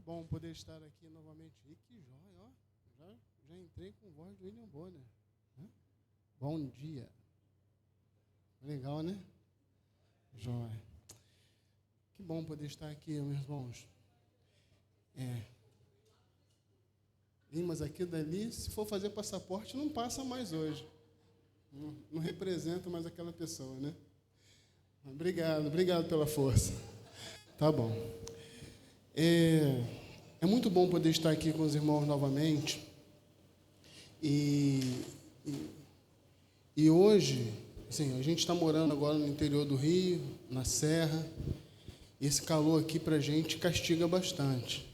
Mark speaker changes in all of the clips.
Speaker 1: bom poder estar aqui novamente. E que jóia, ó. Já entrei com voz do William Bonner. Bom dia. Legal, né? Jóia. Que bom poder estar aqui, meus irmãos. Mas aqui dali, se for fazer passaporte, não passa mais hoje. Não representa mais aquela pessoa, né? Obrigado pela força. Tá bom. É muito bom poder estar aqui com os irmãos novamente. E hoje, assim, a gente está morando agora no interior do Rio, na Serra. E esse calor aqui para a gente castiga bastante.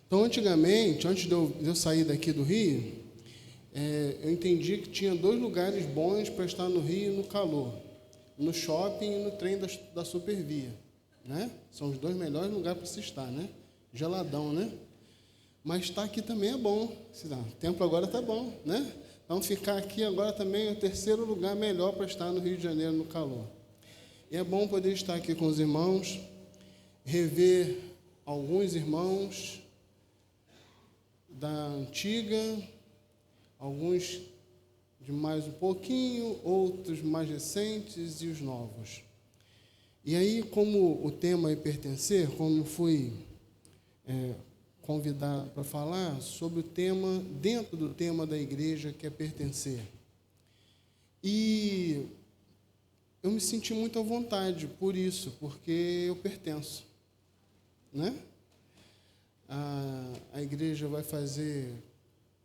Speaker 1: Então, antigamente, antes de eu sair daqui do Rio, eu entendi que tinha 2 lugares bons para estar no Rio no calor. No shopping e no trem da Supervia. Né? São os 2 melhores lugares para se estar, né? Geladão, né? Mas estar aqui também é bom. O tempo agora está bom, né? Então, ficar aqui agora também é o 3º lugar melhor para estar no Rio de Janeiro no calor. E é bom poder estar aqui com os irmãos, rever alguns irmãos da antiga, alguns de mais um pouquinho, outros mais recentes e os novos. E aí, como o tema é pertencer, como fui convidado para falar sobre o tema, dentro do tema da igreja, que é pertencer. E eu me senti muito à vontade por isso, porque eu pertenço, né? A igreja vai fazer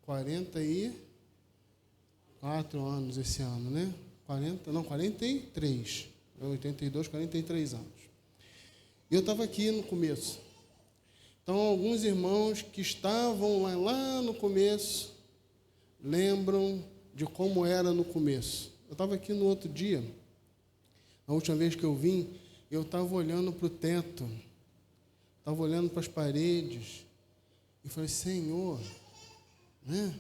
Speaker 1: 44 anos esse ano, né? 43. 82, 43 anos. E eu estava aqui no começo. Então, alguns irmãos que estavam lá no começo lembram de como era no começo. Eu estava aqui no outro dia, a última vez que eu vim, eu estava olhando para o teto, estava olhando para as paredes e falei, Senhor, né?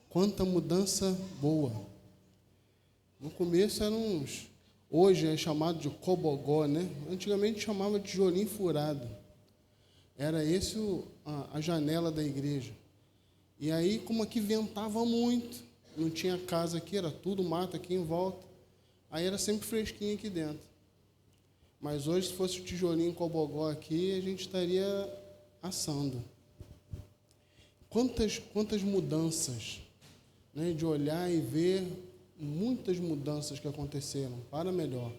Speaker 1: Quanta mudança boa. No começo eram uns... Hoje é chamado de cobogó, né? Antigamente chamava de tijolinho furado. Era esse a janela da igreja. E aí, como aqui ventava muito, não tinha casa aqui, era tudo mato aqui em volta. Aí era sempre fresquinho aqui dentro. Mas hoje, se fosse o tijolinho cobogó aqui, a gente estaria assando. Quantas mudanças, né? De olhar e ver muitas mudanças que aconteceram para melhor.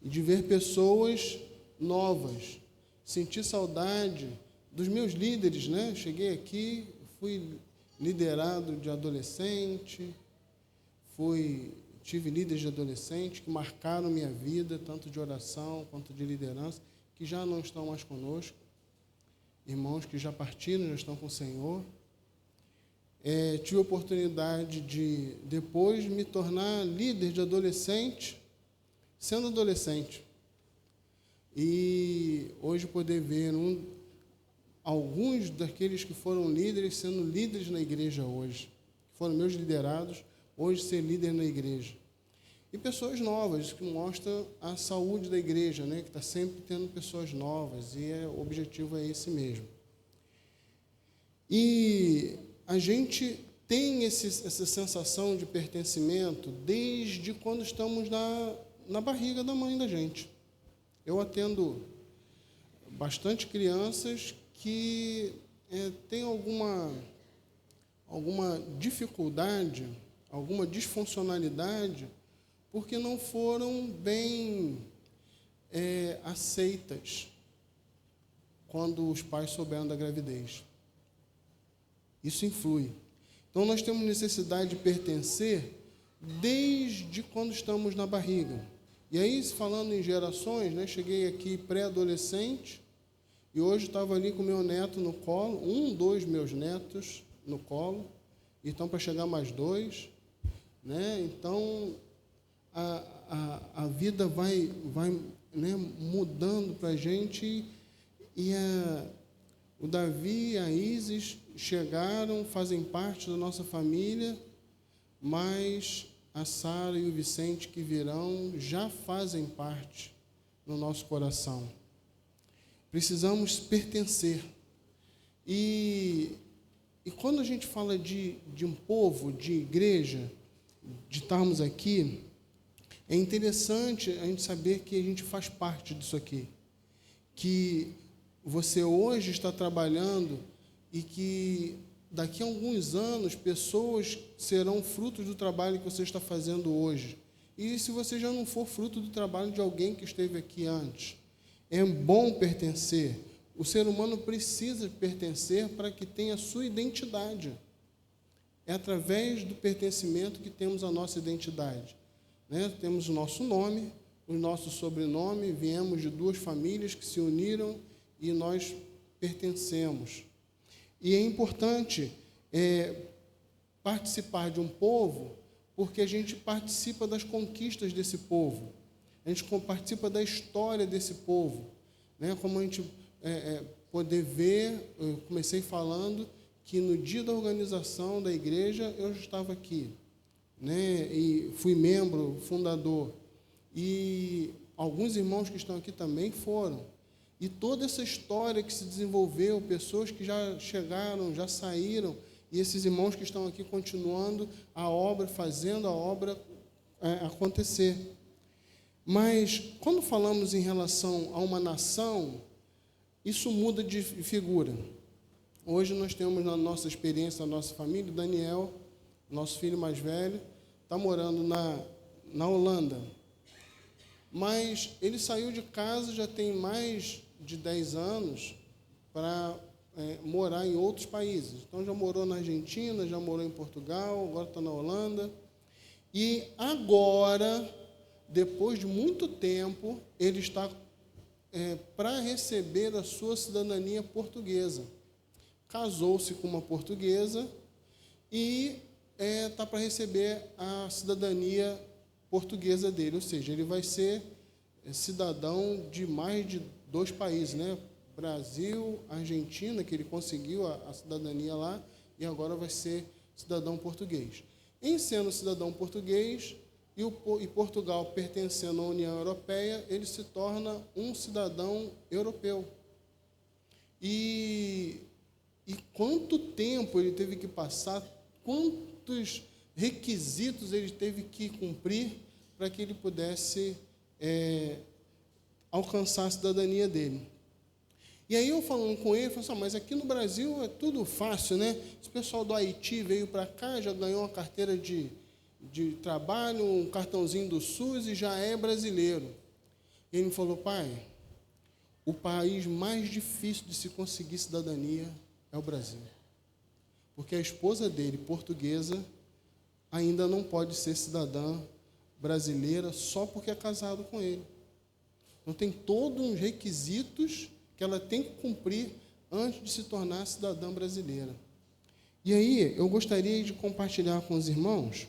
Speaker 1: E de ver pessoas novas. Sentir saudade dos meus líderes, né? Cheguei aqui, fui liderado de adolescente, tive líderes de adolescente que marcaram minha vida, tanto de oração quanto de liderança, que já não estão mais conosco. Irmãos que já partiram, já estão com o Senhor. Tive a oportunidade de, depois, me tornar líder de adolescente, sendo adolescente. E hoje poder ver alguns daqueles que foram líderes sendo líderes na igreja hoje, que foram meus liderados, hoje ser líder na igreja. E pessoas novas, que mostram a saúde da igreja, né? Que está sempre tendo pessoas novas, e o objetivo é esse mesmo. E a gente tem essa sensação de pertencimento desde quando estamos na barriga da mãe da gente. Eu atendo bastante crianças que têm alguma dificuldade, alguma disfuncionalidade, porque não foram bem aceitas quando os pais souberam da gravidez. Isso influi. Então, nós temos necessidade de pertencer desde quando estamos na barriga. E aí, falando em gerações, né, cheguei aqui pré-adolescente e hoje estava ali com meu neto no colo, 2 meus netos no colo, e estão para chegar mais 2. Né? Então, a vida vai né, mudando para a gente, e o Davi e a Isis chegaram, fazem parte da nossa família, mas a Sara e o Vicente que virão já fazem parte no nosso coração. Precisamos pertencer. E quando a gente fala de um povo, de igreja, de estarmos aqui, é interessante a gente saber que a gente faz parte disso aqui. Que você hoje está trabalhando e que daqui a alguns anos pessoas serão frutos do trabalho que você está fazendo hoje. E se você já não for fruto do trabalho de alguém que esteve aqui antes, é bom pertencer. O ser humano precisa pertencer para que tenha a sua identidade. É através do pertencimento que temos a nossa identidade. Né? Temos o nosso nome, o nosso sobrenome, viemos de duas famílias que se uniram e nós pertencemos. E é importante participar de um povo, porque a gente participa das conquistas desse povo. A gente participa da história desse povo. Né? Como a gente poder ver, eu comecei falando que no dia da organização da igreja eu estava aqui, né? E fui membro, fundador. E alguns irmãos que estão aqui também foram. E toda essa história que se desenvolveu, pessoas que já chegaram, já saíram, e esses irmãos que estão aqui continuando a obra, fazendo a obra acontecer. Mas, quando falamos em relação a uma nação, isso muda de figura. Hoje nós temos na nossa experiência, na nossa família, Daniel, nosso filho mais velho, está morando na Holanda. Mas ele saiu de casa já tem mais de 10 anos para morar em outros países. Então, já morou na Argentina, já morou em Portugal, agora está na Holanda. E agora, depois de muito tempo, ele está para receber a sua cidadania portuguesa. Casou-se com uma portuguesa e está para receber a cidadania portuguesa dele, ou seja, ele vai ser cidadão de mais de 2 países, né? Brasil, Argentina, que ele conseguiu a cidadania lá, e agora vai ser cidadão português. Em sendo cidadão português, e Portugal pertencendo à União Europeia, ele se torna um cidadão europeu. E quanto tempo ele teve que passar, quantos requisitos ele teve que cumprir para que ele pudesse alcançar a cidadania dele. E aí eu falando com ele, falei assim, mas aqui no Brasil é tudo fácil, né? Esse pessoal do Haiti veio para cá, já ganhou uma carteira de trabalho, um cartãozinho do SUS e já é brasileiro. Ele me falou, pai, o país mais difícil de se conseguir cidadania é o Brasil. Porque a esposa dele, portuguesa, ainda não pode ser cidadã brasileira só porque é casado com ele. Então, tem todos uns requisitos que ela tem que cumprir antes de se tornar cidadã brasileira. E aí, eu gostaria de compartilhar com os irmãos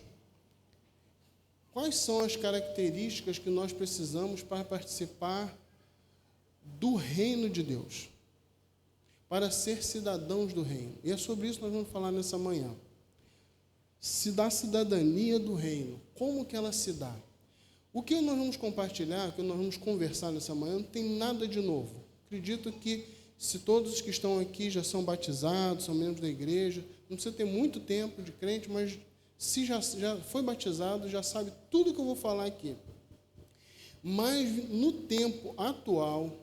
Speaker 1: quais são as características que nós precisamos para participar do reino de Deus, para ser cidadãos do reino. E é sobre isso que nós vamos falar nessa manhã. Se dá cidadania do reino, como que ela se dá? O que nós vamos compartilhar, o que nós vamos conversar nessa manhã, não tem nada de novo. Acredito que se todos os que estão aqui já são batizados, são membros da igreja, não precisa ter muito tempo de crente, mas se já foi batizado, já sabe tudo que eu vou falar aqui. Mas no tempo atual,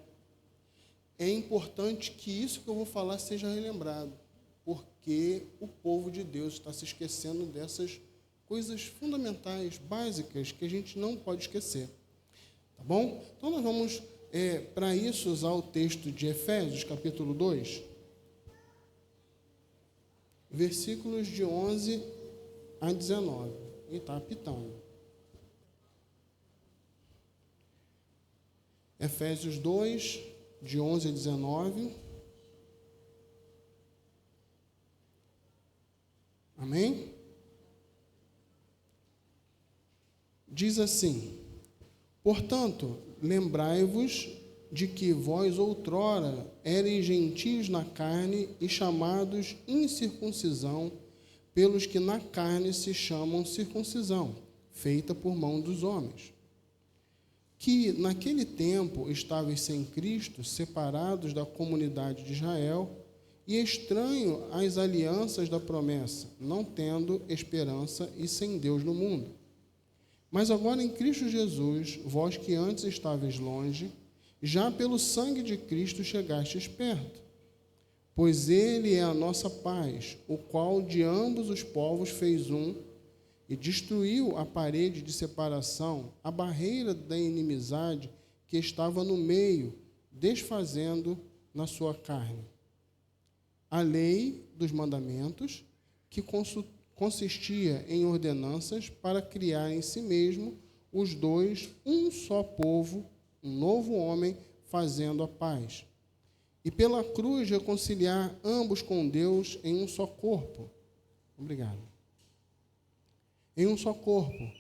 Speaker 1: é importante que isso que eu vou falar seja relembrado, porque o povo de Deus está se esquecendo dessas coisas fundamentais, básicas, que a gente não pode esquecer. Tá bom? Então, nós vamos, para isso, usar o texto de Efésios, capítulo 2, versículos de 11 a 19. E está apitando. Efésios 2, de 11 a 19. Amém? Diz assim, portanto, lembrai-vos de que vós outrora ereis gentios na carne e chamados incircuncisão, pelos que na carne se chamam circuncisão, feita por mão dos homens. Que naquele tempo estáveis sem Cristo, separados da comunidade de Israel, e estranho às alianças da promessa, não tendo esperança e sem Deus no mundo. Mas agora em Cristo Jesus, vós que antes estáveis longe, já pelo sangue de Cristo chegastes perto. Pois ele é a nossa paz, o qual de ambos os povos fez um, e destruiu a parede de separação, a barreira da inimizade que estava no meio, desfazendo na sua carne a lei dos mandamentos, que consistia em ordenanças para criar em si mesmo os dois um só povo, um novo homem, fazendo a paz. E pela cruz reconciliar ambos com Deus em um só corpo. Obrigado. Em um só corpo,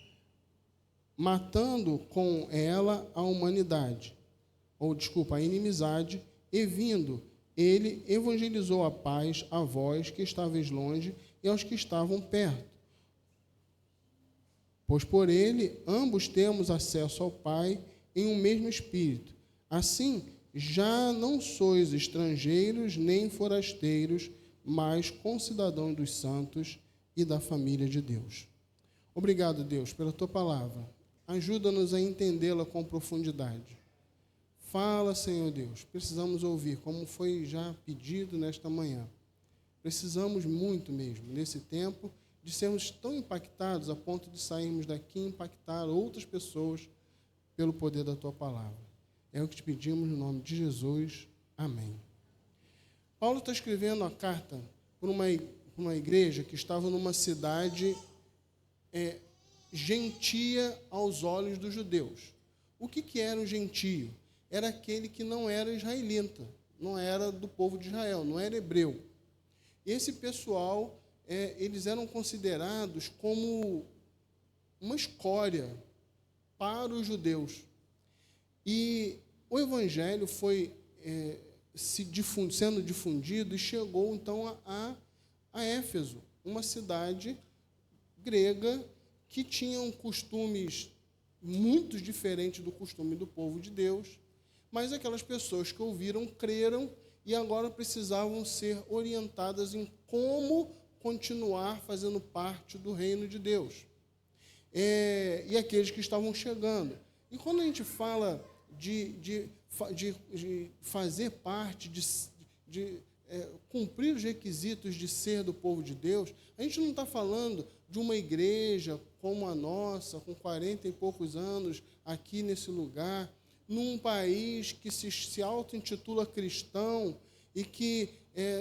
Speaker 1: matando com ela a humanidade, a inimizade, e vindo, ele evangelizou a paz a vós que estáveis longe e aos que estavam perto. Pois por ele ambos temos acesso ao Pai em um mesmo Espírito. Assim, já não sois estrangeiros nem forasteiros, mas concidadãos dos santos e da família de Deus. Obrigado, Deus, pela tua palavra. Ajuda-nos a entendê-la com profundidade. Fala, Senhor Deus, precisamos ouvir, como foi já pedido nesta manhã. Precisamos muito mesmo, nesse tempo, de sermos tão impactados a ponto de sairmos daqui e impactar outras pessoas pelo poder da tua palavra. É o que te pedimos no nome de Jesus. Amém. Paulo está escrevendo a carta para uma igreja que estava numa cidade gentia aos olhos dos judeus. O que era o gentio? Era aquele que não era israelita, não era do povo de Israel, não era hebreu. Esse pessoal, eles eram considerados como uma escória para os judeus. E o evangelho foi sendo difundido e chegou, então, a Éfeso, uma cidade grega que tinha costumes muito diferentes do costume do povo de Deus, mas aquelas pessoas que ouviram, creram e agora precisavam ser orientadas em como continuar fazendo parte do reino de Deus. E aqueles que estavam chegando. E quando a gente fala de fazer parte, de cumprir os requisitos de ser do povo de Deus, a gente não está falando de uma igreja como a nossa, com 40 e poucos anos, aqui nesse lugar, num país que se auto-intitula cristão e que,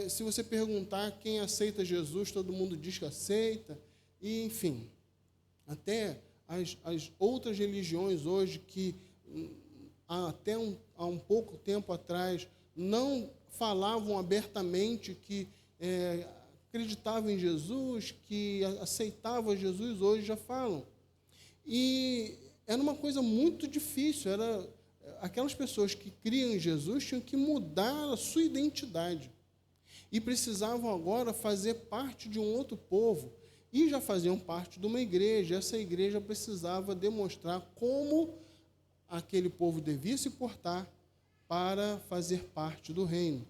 Speaker 1: se você perguntar quem aceita Jesus, todo mundo diz que aceita, e, enfim, até as outras religiões hoje que há um pouco tempo atrás não falavam abertamente que acreditavam em Jesus, que aceitavam Jesus, hoje já falam. E era uma coisa muito difícil, aquelas pessoas que criam em Jesus tinham que mudar a sua identidade e precisavam agora fazer parte de um outro povo e já faziam parte de uma igreja. Essa igreja precisava demonstrar como aquele povo devia se portar para fazer parte do reino.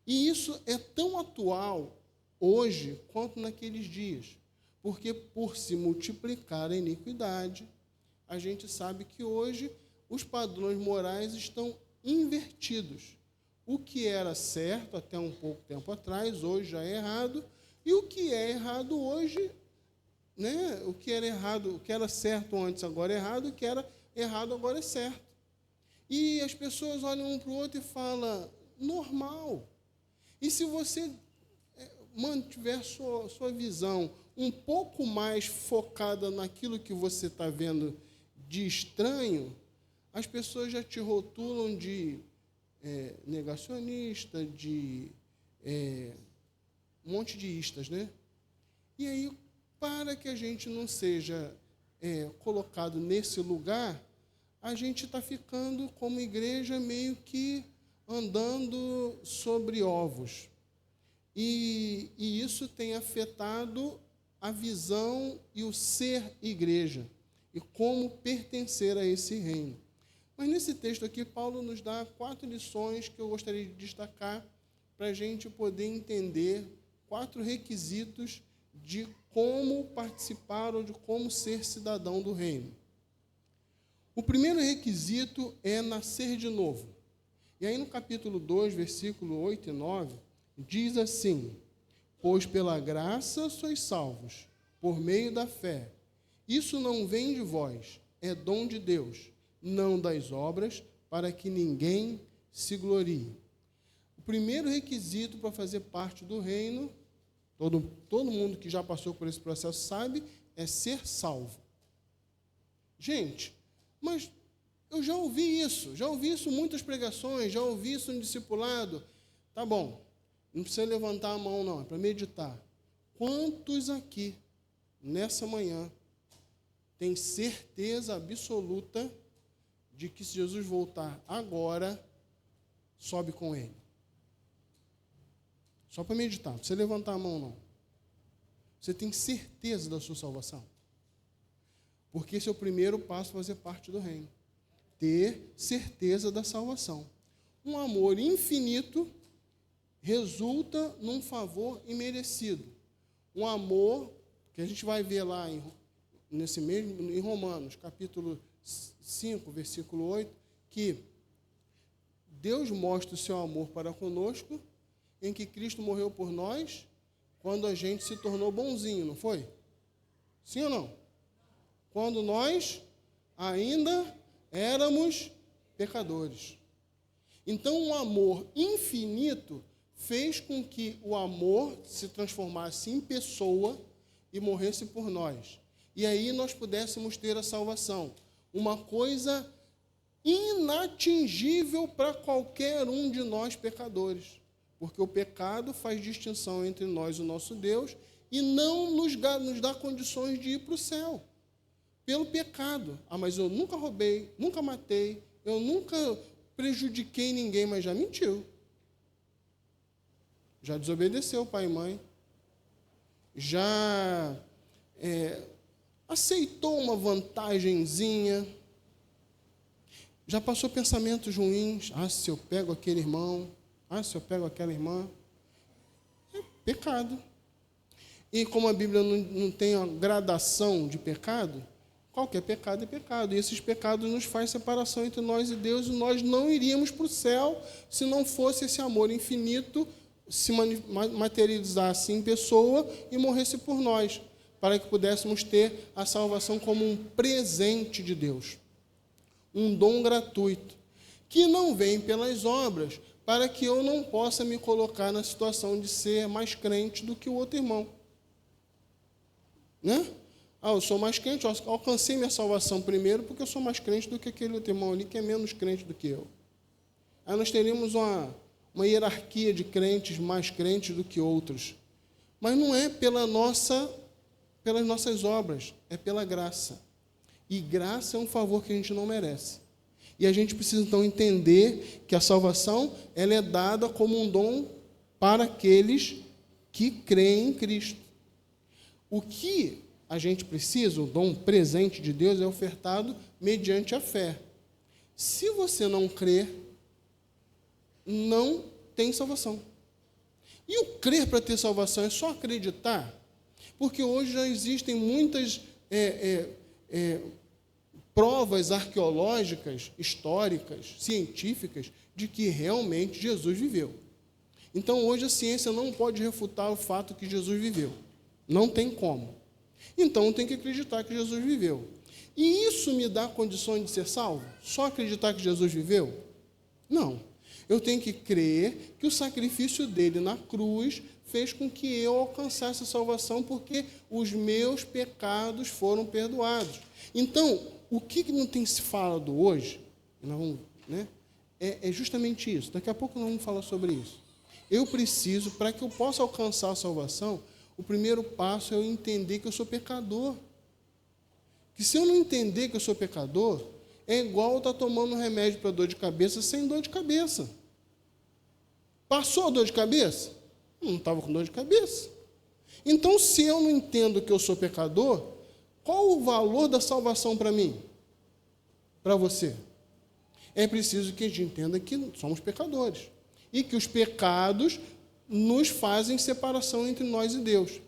Speaker 1: E isso é tão atual hoje quanto naqueles dias, porque por se multiplicar a iniquidade, a gente sabe que hoje os padrões morais estão invertidos. O que era certo até um pouco tempo atrás, hoje já é errado, e o que é errado hoje, né? O que era errado, o que era certo antes agora é errado, o que era errado agora é certo. E as pessoas olham um para o outro e falam, normal. E se você mantiver sua visão um pouco mais focada naquilo que você está vendo de estranho, as pessoas já te rotulam de negacionista, de um monte de istas, né? E aí, para que a gente não seja colocado nesse lugar, a gente está ficando como igreja meio que andando sobre ovos. E isso tem afetado a visão e o ser igreja, e como pertencer a esse reino. Mas nesse texto aqui, Paulo nos dá 4 lições que eu gostaria de destacar para a gente poder entender 4 requisitos de como participar ou de como ser cidadão do reino. O primeiro requisito é nascer de novo. E aí no capítulo 2, versículo 8 e 9, diz assim: pois pela graça sois salvos, por meio da fé. Isso não vem de vós, é dom de Deus, não das obras, para que ninguém se glorie. O primeiro requisito para fazer parte do reino, todo mundo que já passou por esse processo sabe, é ser salvo. Gente, mas eu já ouvi isso em muitas pregações, já ouvi isso no discipulado. Tá bom, não precisa levantar a mão não, é para meditar. Quantos aqui, nessa manhã, têm certeza absoluta de que se Jesus voltar agora, sobe com ele? Só para meditar, não precisa levantar a mão não. Você tem certeza da sua salvação? Porque esse é o primeiro passo para fazer parte do reino. Ter certeza da salvação. Um amor infinito resulta num favor imerecido. Um amor que a gente vai ver lá em Romanos, capítulo 5, versículo 8, que Deus mostra o seu amor para conosco, em que Cristo morreu por nós, quando a gente se tornou bonzinho, não foi? Sim ou não? Quando nós ainda éramos pecadores. Então, um amor infinito fez com que o amor se transformasse em pessoa e morresse por nós. E aí nós pudéssemos ter a salvação. Uma coisa inatingível para qualquer um de nós pecadores. Porque o pecado faz distinção entre nós e o nosso Deus e não nos dá condições de ir para o céu. Pelo pecado. Ah, mas eu nunca roubei, nunca matei, eu nunca prejudiquei ninguém, mas já mentiu. Já desobedeceu pai e mãe. Já aceitou uma vantagenzinha. Já passou pensamentos ruins. Ah, se eu pego aquele irmão. Ah, se eu pego aquela irmã. É pecado. E como a Bíblia não tem uma gradação de pecado, qualquer pecado é pecado. E esses pecados nos fazem separação entre nós e Deus, e nós não iríamos para o céu se não fosse esse amor infinito se materializasse em pessoa e morresse por nós, para que pudéssemos ter a salvação como um presente de Deus, um dom gratuito, que não vem pelas obras, para que eu não possa me colocar na situação de ser mais crente do que o outro irmão. Né? Ah, eu sou mais crente, eu alcancei minha salvação primeiro porque eu sou mais crente do que aquele outro irmão ali que é menos crente do que eu. Aí nós teríamos uma hierarquia de crentes, mais crentes do que outros. Mas não é pelas nossas obras, é pela graça. E graça é um favor que a gente não merece. E a gente precisa, então, entender que a salvação ela é dada como um dom para aqueles que creem em Cristo. O que a gente precisa, o dom presente de Deus, é ofertado mediante a fé. Se você não crer, não tem salvação. E o crer para ter salvação é só acreditar? Porque hoje já existem muitas provas arqueológicas, históricas, científicas, de que realmente Jesus viveu. Então, hoje a ciência não pode refutar o fato que Jesus viveu. Não tem como. Então, tem que acreditar que Jesus viveu. E isso me dá condições de ser salvo? Só acreditar que Jesus viveu? Não. Eu tenho que crer que o sacrifício dele na cruz fez com que eu alcançasse a salvação, porque os meus pecados foram perdoados. Então, o que não tem se falado hoje, é justamente isso. Daqui a pouco nós vamos falar sobre isso. Eu preciso, para que eu possa alcançar a salvação, o primeiro passo é eu entender que eu sou pecador. Que se eu não entender que eu sou pecador, é igual eu estar tomando um remédio para dor de cabeça sem dor de cabeça. Passou a dor de cabeça? Não estava com dor de cabeça. Então, se eu não entendo que eu sou pecador, qual o valor da salvação para mim? Para você? É preciso que a gente entenda que somos pecadores. e que os pecados nos fazem separação entre nós e Deus.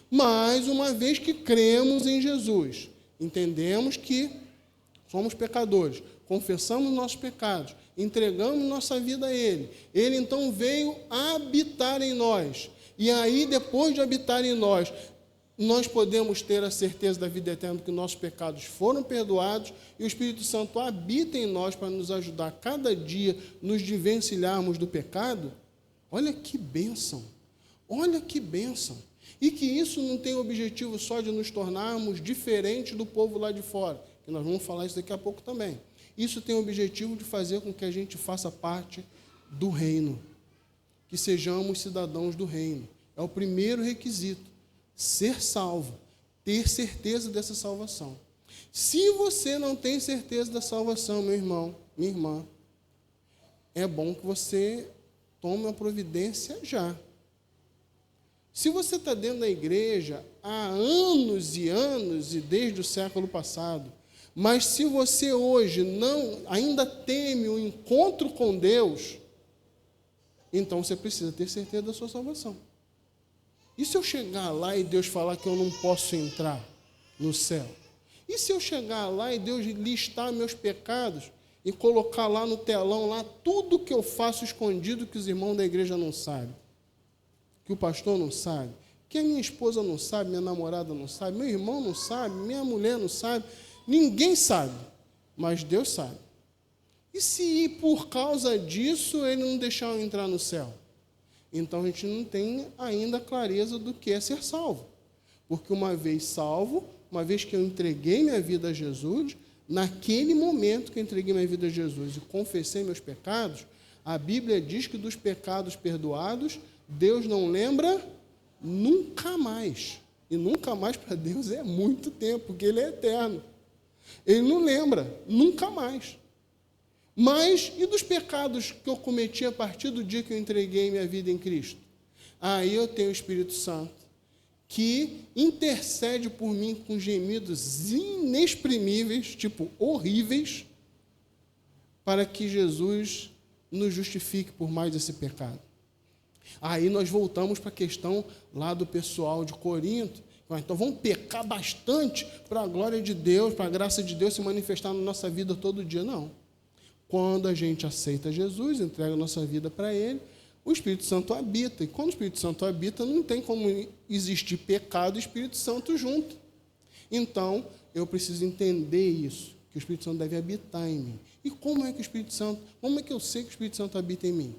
Speaker 1: Mas, uma vez que cremos em Jesus, entendemos que somos pecadores, confessamos nossos pecados, entregamos nossa vida a Ele. Ele, então, veio habitar em nós. E aí, depois de habitar em nós, nós podemos ter a certeza da vida eterna, que nossos pecados foram perdoados e o Espírito Santo habita em nós para nos ajudar cada dia, nos desvencilharmos do pecado. Olha que bênção! Olha que bênção! E que isso não tem o objetivo só de nos tornarmos diferentes do povo lá de fora, que nós vamos falar isso daqui a pouco também. Isso tem o objetivo de fazer com que a gente faça parte do reino, que sejamos cidadãos do reino. É o primeiro requisito. Ser salvo, ter certeza dessa salvação. Se você não tem certeza da salvação, meu irmão, minha irmã, é bom que você tome uma providência já. Se você está dentro da igreja há anos e anos, e desde o século passado, mas se você hoje ainda teme o encontro com Deus, então você precisa ter certeza da sua salvação. E se eu chegar lá e Deus falar que eu não posso entrar no céu? E se eu chegar lá e Deus listar meus pecados e colocar lá no telão, lá, tudo que eu faço escondido que os irmãos da igreja não sabem, que o pastor não sabe, que a minha esposa não sabe, minha namorada não sabe, meu irmão não sabe, minha mulher não sabe, ninguém sabe, mas Deus sabe. E se por causa disso Ele não deixar eu entrar no céu? Então a gente não tem ainda clareza do que é ser salvo. Porque uma vez salvo, uma vez que eu entreguei minha vida a Jesus, naquele momento que eu entreguei minha vida a Jesus e confessei meus pecados, a Bíblia diz que dos pecados perdoados, Deus não lembra nunca mais. E nunca mais para Deus é muito tempo, porque Ele é eterno. Ele não lembra, nunca mais. Mas, e dos pecados que eu cometi a partir do dia que eu entreguei minha vida em Cristo? Aí eu tenho o Espírito Santo, que intercede por mim com gemidos inexprimíveis, tipo horríveis, para que Jesus nos justifique por mais esse pecado. Aí nós voltamos para a questão lá do pessoal de Corinto. Então vamos pecar bastante para a glória de Deus, para a graça de Deus se manifestar na nossa vida todo dia. Não. Quando a gente aceita Jesus, entrega a nossa vida para Ele, o Espírito Santo habita. E quando o Espírito Santo habita, não tem como existir pecado e Espírito Santo junto. Então, eu preciso entender isso, que o Espírito Santo deve habitar em mim. E como é que eu sei que o Espírito Santo habita em mim?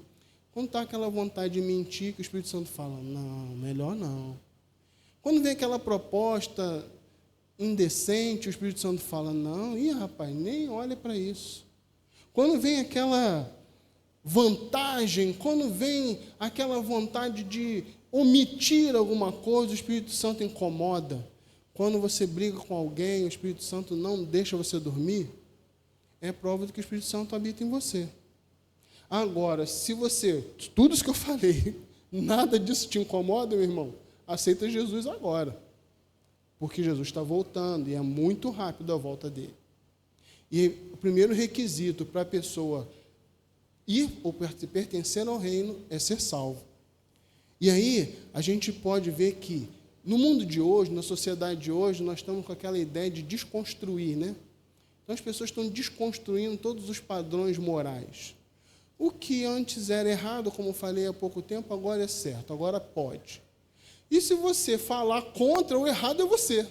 Speaker 1: Quando está aquela vontade de mentir, que o Espírito Santo fala, não, melhor não. Quando vem aquela proposta indecente, o Espírito Santo fala, não, rapaz, nem olha para isso. Quando vem aquela vantagem, quando vem aquela vontade de omitir alguma coisa, o Espírito Santo incomoda. Quando você briga com alguém, o Espírito Santo não deixa você dormir, é prova de que o Espírito Santo habita em você. Agora, se tudo isso que eu falei, nada disso te incomoda, meu irmão, aceita Jesus agora. Porque Jesus está voltando e é muito rápido a volta dele. E o primeiro requisito para a pessoa ir ou pertencer ao reino é ser salvo. E aí a gente pode ver que no mundo de hoje, na sociedade de hoje, nós estamos com aquela ideia de desconstruir, né? Então as pessoas estão desconstruindo todos os padrões morais. O que antes era errado, como eu falei há pouco tempo, agora é certo, agora pode. E se você falar contra, o errado é você,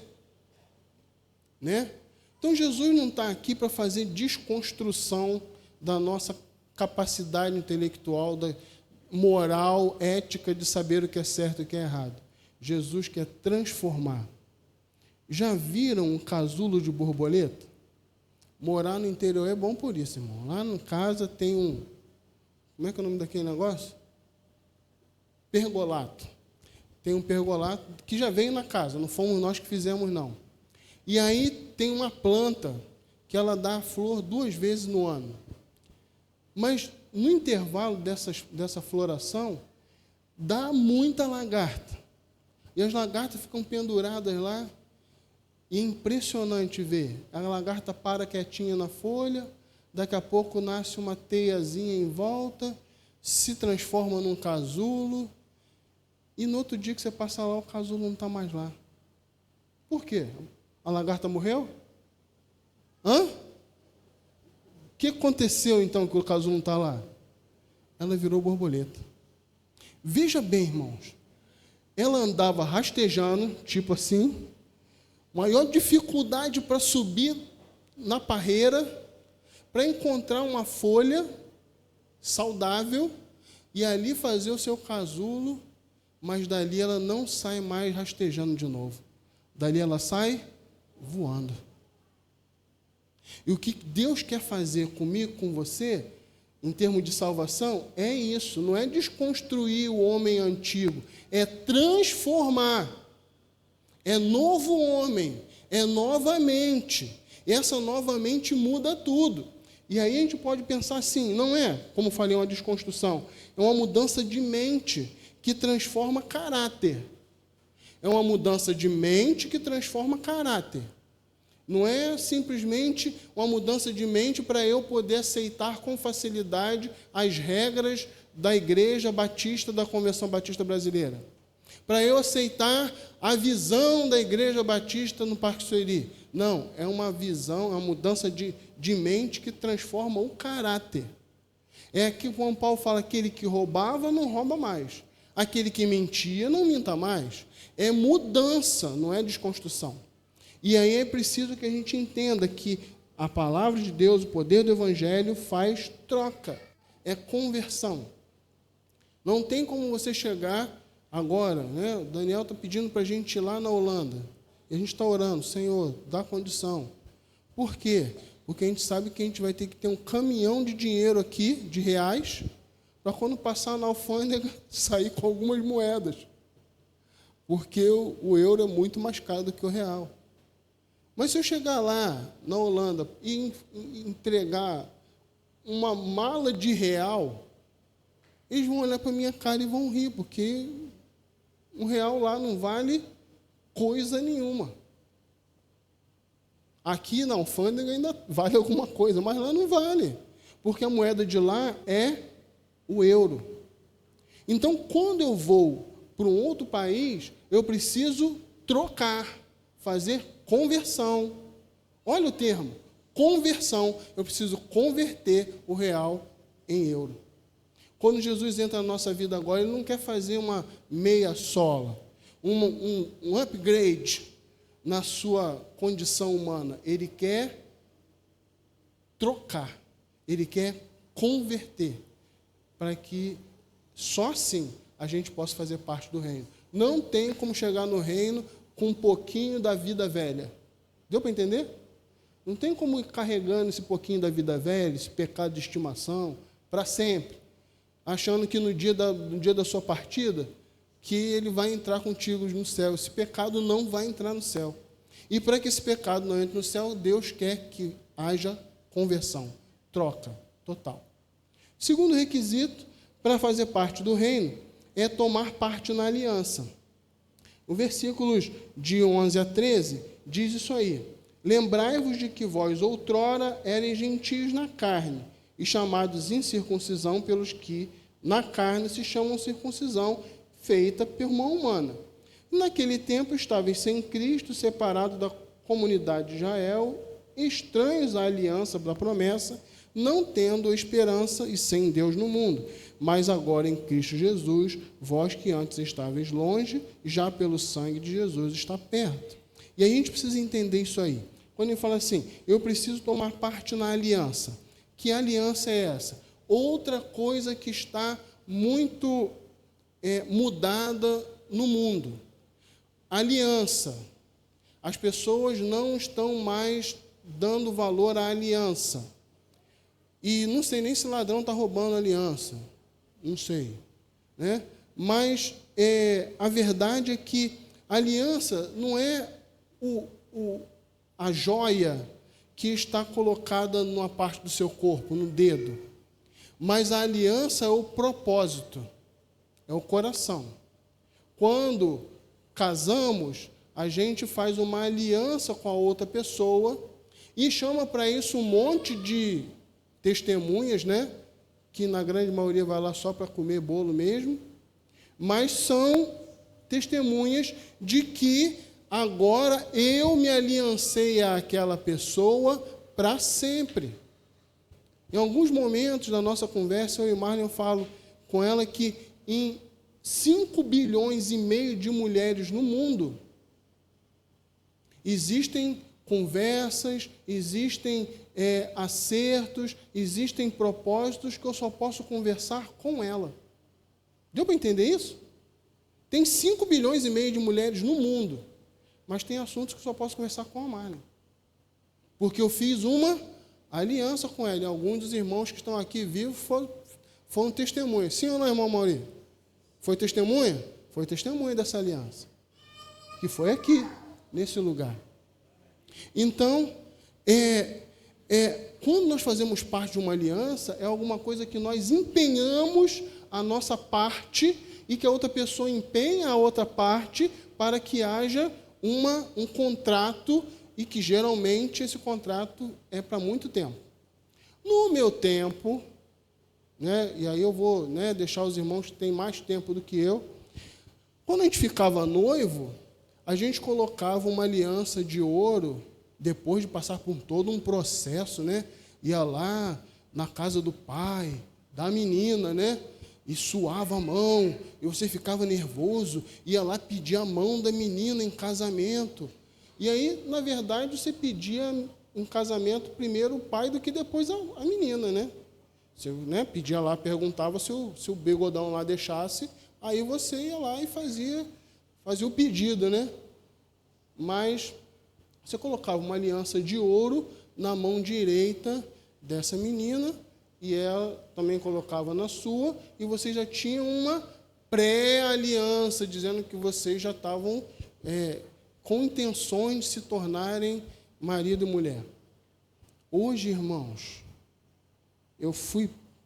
Speaker 1: né? Então, Jesus não está aqui para fazer desconstrução da nossa capacidade intelectual, da moral, ética, de saber o que é certo e o que é errado. Jesus quer transformar. Já viram um casulo de borboleta? Morar no interior é bom por isso, irmão. Lá em casa tem como é que é o nome daquele negócio? Pergolato. Tem um pergolato que já veio na casa, não fomos nós que fizemos, não. E aí tem uma planta que ela dá flor 2 vezes no ano. Mas no intervalo dessa floração, dá muita lagarta. E as lagartas ficam penduradas lá. E é impressionante ver. A lagarta para quietinha na folha, daqui a pouco nasce uma teiazinha em volta, se transforma num casulo, e no outro dia que você passa lá, o casulo não está mais lá. Por quê? A lagarta morreu? O que aconteceu então que o casulo não está lá? Ela virou borboleta. Veja bem, irmãos, ela andava rastejando, tipo assim, maior dificuldade para subir na parreira, para encontrar uma folha saudável e ali fazer o seu casulo, mas dali ela não sai mais rastejando de novo. Dali ela sai voando. E o que Deus quer fazer comigo, com você, em termos de salvação, é isso. Não é desconstruir o homem antigo, é transformar. É novo homem, é nova mente. Essa nova mente muda tudo. E aí a gente pode pensar assim, não é, como falei, uma desconstrução, é uma mudança de mente que transforma caráter. É uma mudança de mente que transforma caráter. Não é simplesmente uma mudança de mente para eu poder aceitar com facilidade as regras da Igreja Batista, da Convenção Batista Brasileira. Para eu aceitar a visão da Igreja Batista no Parque Sueri. Não, é uma visão, é uma mudança de mente que transforma o caráter. É que João Paulo fala, aquele que roubava não rouba mais. Aquele que mentia não minta mais. É mudança, não é desconstrução. E aí é preciso que a gente entenda que a palavra de Deus, o poder do Evangelho faz troca, é conversão. Não tem como você chegar agora, né? O Daniel está pedindo para a gente ir lá na Holanda, e a gente está orando, Senhor, dá condição. Por quê? Porque a gente sabe que a gente vai ter que ter um caminhão de dinheiro aqui, de reais, para quando passar na alfândega, sair com algumas moedas. Porque o euro é muito mais caro do que o real. Mas se eu chegar lá, na Holanda, e entregar uma mala de real, eles vão olhar para a minha cara e vão rir, porque um real lá não vale coisa nenhuma. Aqui na alfândega ainda vale alguma coisa, mas lá não vale, porque a moeda de lá é o euro. Então, quando eu vou para um outro país, eu preciso trocar, fazer conversão. Olha o termo, conversão. Eu preciso converter o real em euro. Quando Jesus entra na nossa vida agora, Ele não quer fazer uma meia sola, um upgrade na sua condição humana. Ele quer trocar, Ele quer converter, para que só assim a gente possa fazer parte do reino. Não tem como chegar no reino com um pouquinho da vida velha. Deu para entender? Não tem como ir carregando esse pouquinho da vida velha, esse pecado de estimação, para sempre, achando que no dia da sua partida, que ele vai entrar contigo no céu. Esse pecado não vai entrar no céu. E para que esse pecado não entre no céu, Deus quer que haja conversão, troca total. Segundo requisito para fazer parte do reino é tomar parte na aliança. O versículos de 11 a 13 diz isso aí. Lembrai-vos de que vós outrora eres gentios na carne, e chamados incircuncisão pelos que na carne se chamam circuncisão, feita por mão humana. Naquele tempo estáveis sem Cristo, separados da comunidade de Israel, estranhos à aliança da promessa, não tendo esperança e sem Deus no mundo. Mas agora em Cristo Jesus, vós que antes estáveis longe, já pelo sangue de Jesus está perto. E aí a gente precisa entender isso aí. Quando ele fala assim, eu preciso tomar parte na aliança. Que aliança é essa? Outra coisa que está muito mudada no mundo. Aliança. As pessoas não estão mais dando valor à aliança. E não sei nem se ladrão está roubando a aliança. Não sei. Né? Mas a verdade é que a aliança não é a joia que está colocada numa parte do seu corpo, no dedo. Mas a aliança é o propósito, é o coração. Quando casamos, a gente faz uma aliança com a outra pessoa e chama para isso um monte de testemunhas, né? que na grande maioria vai lá só para comer bolo mesmo, mas são testemunhas de que agora eu me aliancei àquela pessoa para sempre. Em alguns momentos da nossa conversa, eu e Marlon falo com ela que em 5,5 bilhões de mulheres no mundo, existem conversas, existem acertos, existem propósitos que eu só posso conversar com ela. Deu para entender isso? Tem 5,5 bilhões de mulheres no mundo, mas tem assuntos que eu só posso conversar com a Marlon. Porque eu fiz uma aliança com ela. E alguns dos irmãos que estão aqui vivos foram testemunhas. Sim ou não, irmão Mauri? Foi testemunha? Foi testemunha dessa aliança. Que foi aqui, nesse lugar. Então, quando nós fazemos parte de uma aliança, é alguma coisa que nós empenhamos a nossa parte e que a outra pessoa empenha a outra parte para que haja um contrato e que geralmente esse contrato é para muito tempo. No meu tempo, e aí eu vou deixar os irmãos que têm mais tempo do que eu, quando a gente ficava noivo, a gente colocava uma aliança de ouro, depois de passar por todo um processo, ia lá na casa do pai, da menina, e suava a mão, e você ficava nervoso, ia lá pedir a mão da menina em casamento. E aí, na verdade, você pedia em casamento primeiro o pai do que depois a menina, Você pedia lá, perguntava se o bigodão lá deixasse, aí você ia lá e fazia o pedido, Mas você colocava uma aliança de ouro na mão direita dessa menina, e ela também colocava na sua, e vocês já tinham uma pré-aliança, dizendo que vocês já estavam com intenções de se tornarem marido e mulher. Hoje, irmãos, eu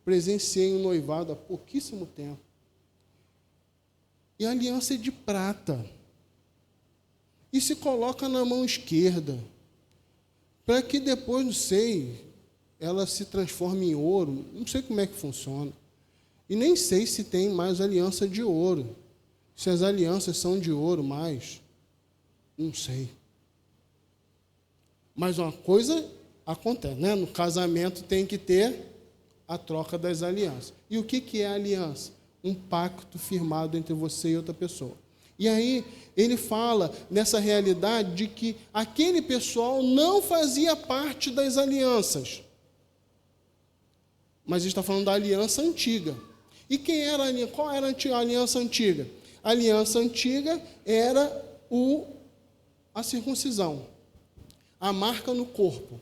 Speaker 1: presenciei um noivado há pouquíssimo tempo, e a aliança é de prata, e se coloca na mão esquerda, para que depois, não sei, ela se transforme em ouro, não sei como é que funciona, e nem sei se tem mais aliança de ouro, se as alianças são de ouro mais, não sei. Mas uma coisa acontece, no casamento tem que ter a troca das alianças. E o que é a aliança? Um pacto firmado entre você e outra pessoa. E aí ele fala nessa realidade de que aquele pessoal não fazia parte das alianças, mas ele está falando da aliança antiga. E qual era a aliança antiga? A aliança antiga era a circuncisão, a marca no corpo.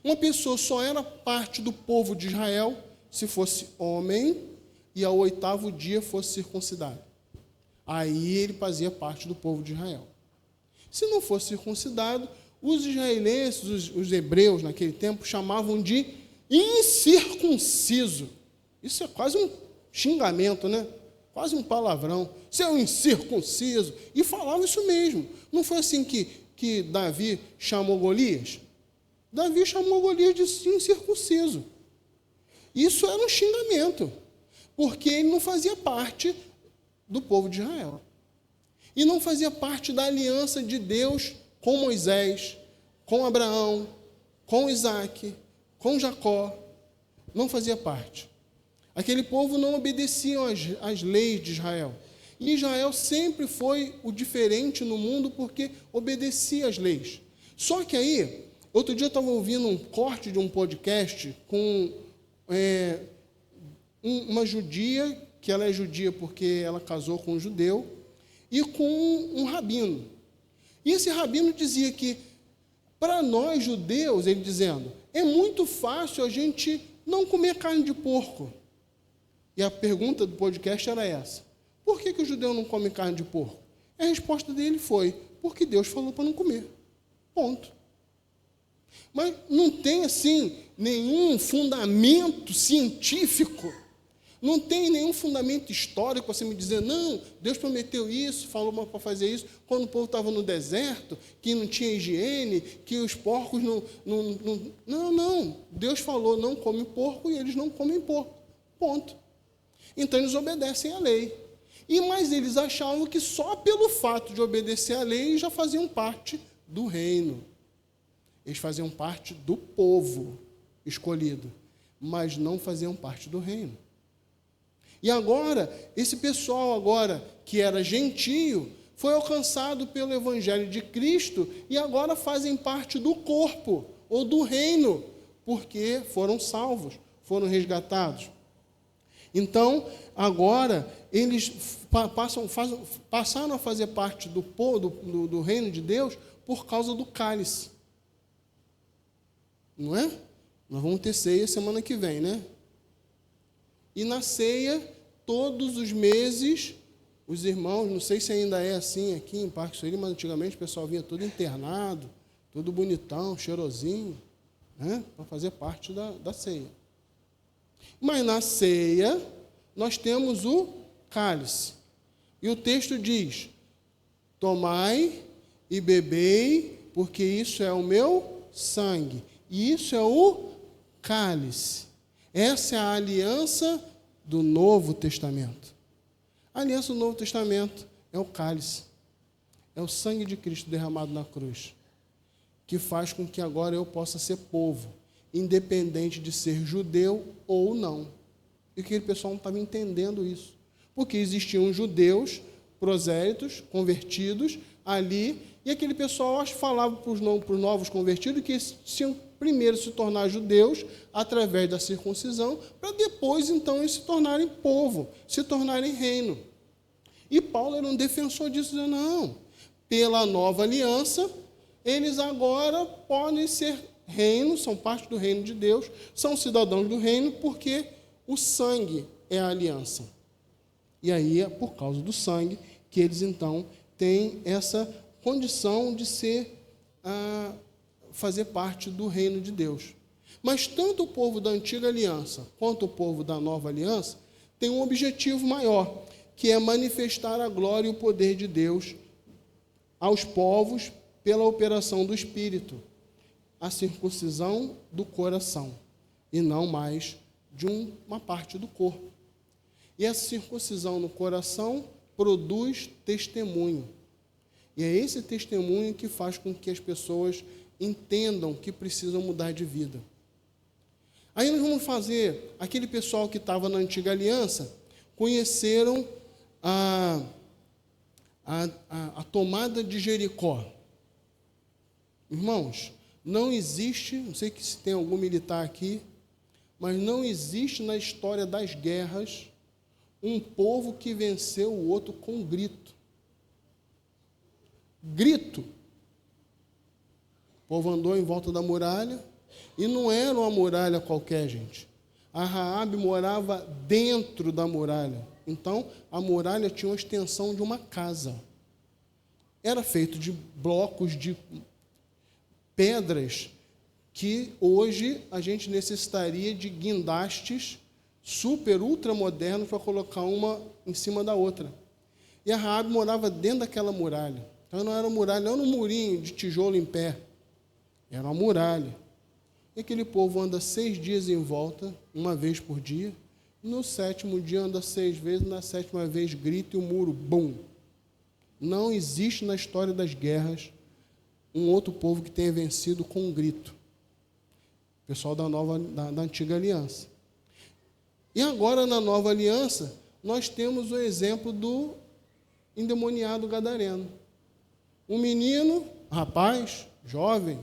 Speaker 1: Uma pessoa só era parte do povo de Israel se fosse homem e ao 8º dia fosse circuncidado. Aí ele fazia parte do povo de Israel. Se não fosse circuncidado, os israelenses, os hebreus naquele tempo, chamavam de incircunciso. Isso é quase um xingamento, quase um palavrão. Seu incircunciso. E falava isso mesmo. Não foi assim que Davi chamou Golias? Davi chamou Golias de incircunciso. Isso era um xingamento, porque ele não fazia parte do povo de Israel. E não fazia parte da aliança de Deus com Moisés, com Abraão, com Isaac, com Jacó. Não fazia parte. Aquele povo não obedecia às leis de Israel. E Israel sempre foi o diferente no mundo porque obedecia às leis. Só que aí, outro dia eu estava ouvindo um corte de um podcast com uma judia, que ela é judia porque ela casou com um judeu, e com um rabino. E esse rabino dizia que, para nós judeus, ele dizendo, é muito fácil a gente não comer carne de porco. E a pergunta do podcast era essa: por que o judeu não come carne de porco? E a resposta dele foi: porque Deus falou para não comer. Ponto. Mas não tem, assim, nenhum fundamento científico, não tem nenhum fundamento histórico para você me dizer, não, Deus prometeu isso, falou para fazer isso, quando o povo estava no deserto, que não tinha higiene, que os porcos não. Deus falou, não come porco, e eles não comem porco. Ponto. Então eles obedecem à lei. Mas eles achavam que só pelo fato de obedecer à lei já faziam parte do reino. Eles faziam parte do povo escolhido, mas não faziam parte do reino. E agora, esse pessoal agora que era gentio, foi alcançado pelo Evangelho de Cristo e agora fazem parte do corpo ou do reino, porque foram salvos, foram resgatados. Então, agora, eles passaram a fazer parte do reino de Deus por causa do cálice. Não é? Nós vamos ter ceia semana que vem, né? E na ceia, todos os meses, os irmãos, não sei se ainda é assim aqui em Parque Suíri, mas antigamente o pessoal vinha todo internado, todo bonitão, cheirosinho, né? Para fazer parte da ceia. Mas na ceia, nós temos o cálice. E o texto diz: tomai e bebei, porque isso é o meu sangue. E isso é o cálice. Essa é a aliança do Novo Testamento. A aliança do Novo Testamento é o cálice. É o sangue de Cristo derramado na cruz, que faz com que agora eu possa ser povo, independente de ser judeu ou não. E aquele pessoal não estava entendendo isso. Porque existiam judeus, prosélitos, convertidos ali, e aquele pessoal falava para os novos convertidos que tinham primeiro se tornar judeus através da circuncisão, para depois, então, eles se tornarem povo, se tornarem reino. E Paulo era um defensor disso, dizendo, não, pela nova aliança, eles agora podem ser reino, são parte do reino de Deus, são cidadãos do reino, porque o sangue é a aliança. E aí é por causa do sangue que eles, então, têm essa condição de fazer parte do reino de Deus. Mas tanto o povo da antiga aliança quanto o povo da nova aliança tem um objetivo maior, que é manifestar a glória e o poder de Deus aos povos pela operação do Espírito, a circuncisão do coração, e não mais de uma parte do corpo. E essa circuncisão no coração produz testemunho. E é esse testemunho que faz com que as pessoas entendam que precisam mudar de vida. Aí nós vamos fazer, aquele pessoal que estava na antiga aliança, conheceram a tomada de Jericó. Irmãos, não existe, não sei se tem algum militar aqui, mas não existe na história das guerras um povo que venceu o outro com grito. Grito. O povo andou em volta da muralha, e não era uma muralha qualquer, gente. A Raabe morava dentro da muralha. Então, a muralha tinha uma extensão de uma casa. Era feito de blocos de pedras que hoje a gente necessitaria de guindastes super, ultra modernos para colocar uma em cima da outra. E a Raabe morava dentro daquela muralha. Então não era uma muralha, não era um murinho de tijolo em pé. Era uma muralha. E aquele povo anda 6 dias em volta, uma vez por dia. No 7º dia anda 6 vezes, na 7ª vez grita e o muro, bum. Não existe na história das guerras um outro povo que tenha vencido com um grito. O pessoal da antiga aliança. E agora, na nova aliança, nós temos o exemplo do endemoniado gadareno. Um menino, rapaz, jovem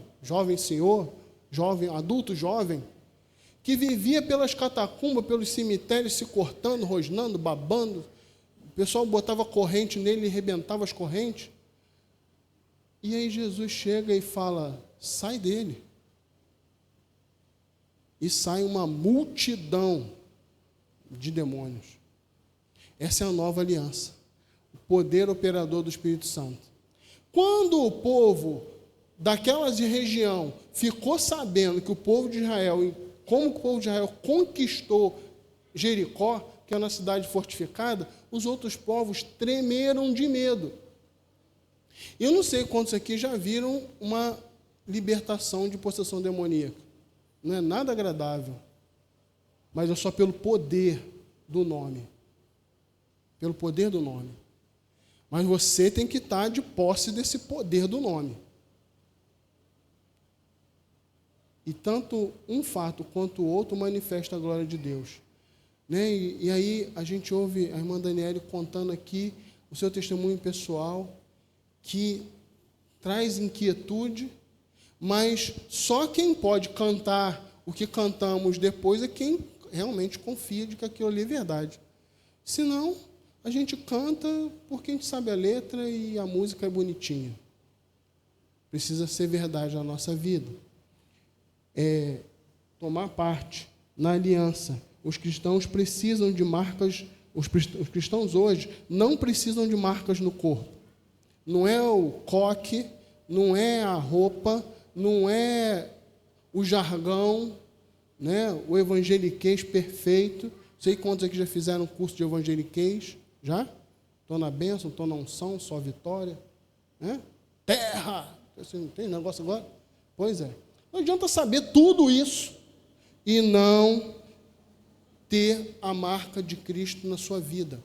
Speaker 1: senhor, jovem, adulto jovem, que vivia pelas catacumbas, pelos cemitérios, se cortando, rosnando, babando. O pessoal botava corrente nele e arrebentava as correntes. E aí Jesus chega e fala, sai dele. E sai uma multidão de demônios. Essa é a nova aliança. O poder operador do Espírito Santo. Quando o povo daquela região ficou sabendo que o povo de Israel, como o povo de Israel conquistou Jericó, que é uma cidade fortificada, os outros povos tremeram de medo. Eu não sei quantos aqui já viram uma libertação de possessão demoníaca. Não é nada agradável. mas é só pelo poder do nome. Pelo poder do nome. Mas você tem que estar de posse desse poder do nome. E tanto um fato quanto o outro manifesta a glória de Deus. Né? E aí a gente ouve a irmã Daniele contando aqui o seu testemunho pessoal, que traz inquietude, mas só quem pode cantar o que cantamos depois é quem realmente confia de que aquilo ali é verdade. Senão, a gente canta porque a gente sabe a letra e a música é bonitinha. Precisa ser verdade na nossa vida. Tomar parte na aliança. Os cristãos precisam de marcas, os cristãos hoje não precisam de marcas no corpo. Não é o coque, não é a roupa, não é o jargão, né? O evangeliquez perfeito. Sei quantos aqui já fizeram curso de evangeliquez. Já? Estou na bênção, estou na unção, só vitória. Né? Terra! Você não tem negócio agora? Pois é. Não adianta saber tudo isso e não ter a marca de Cristo na sua vida.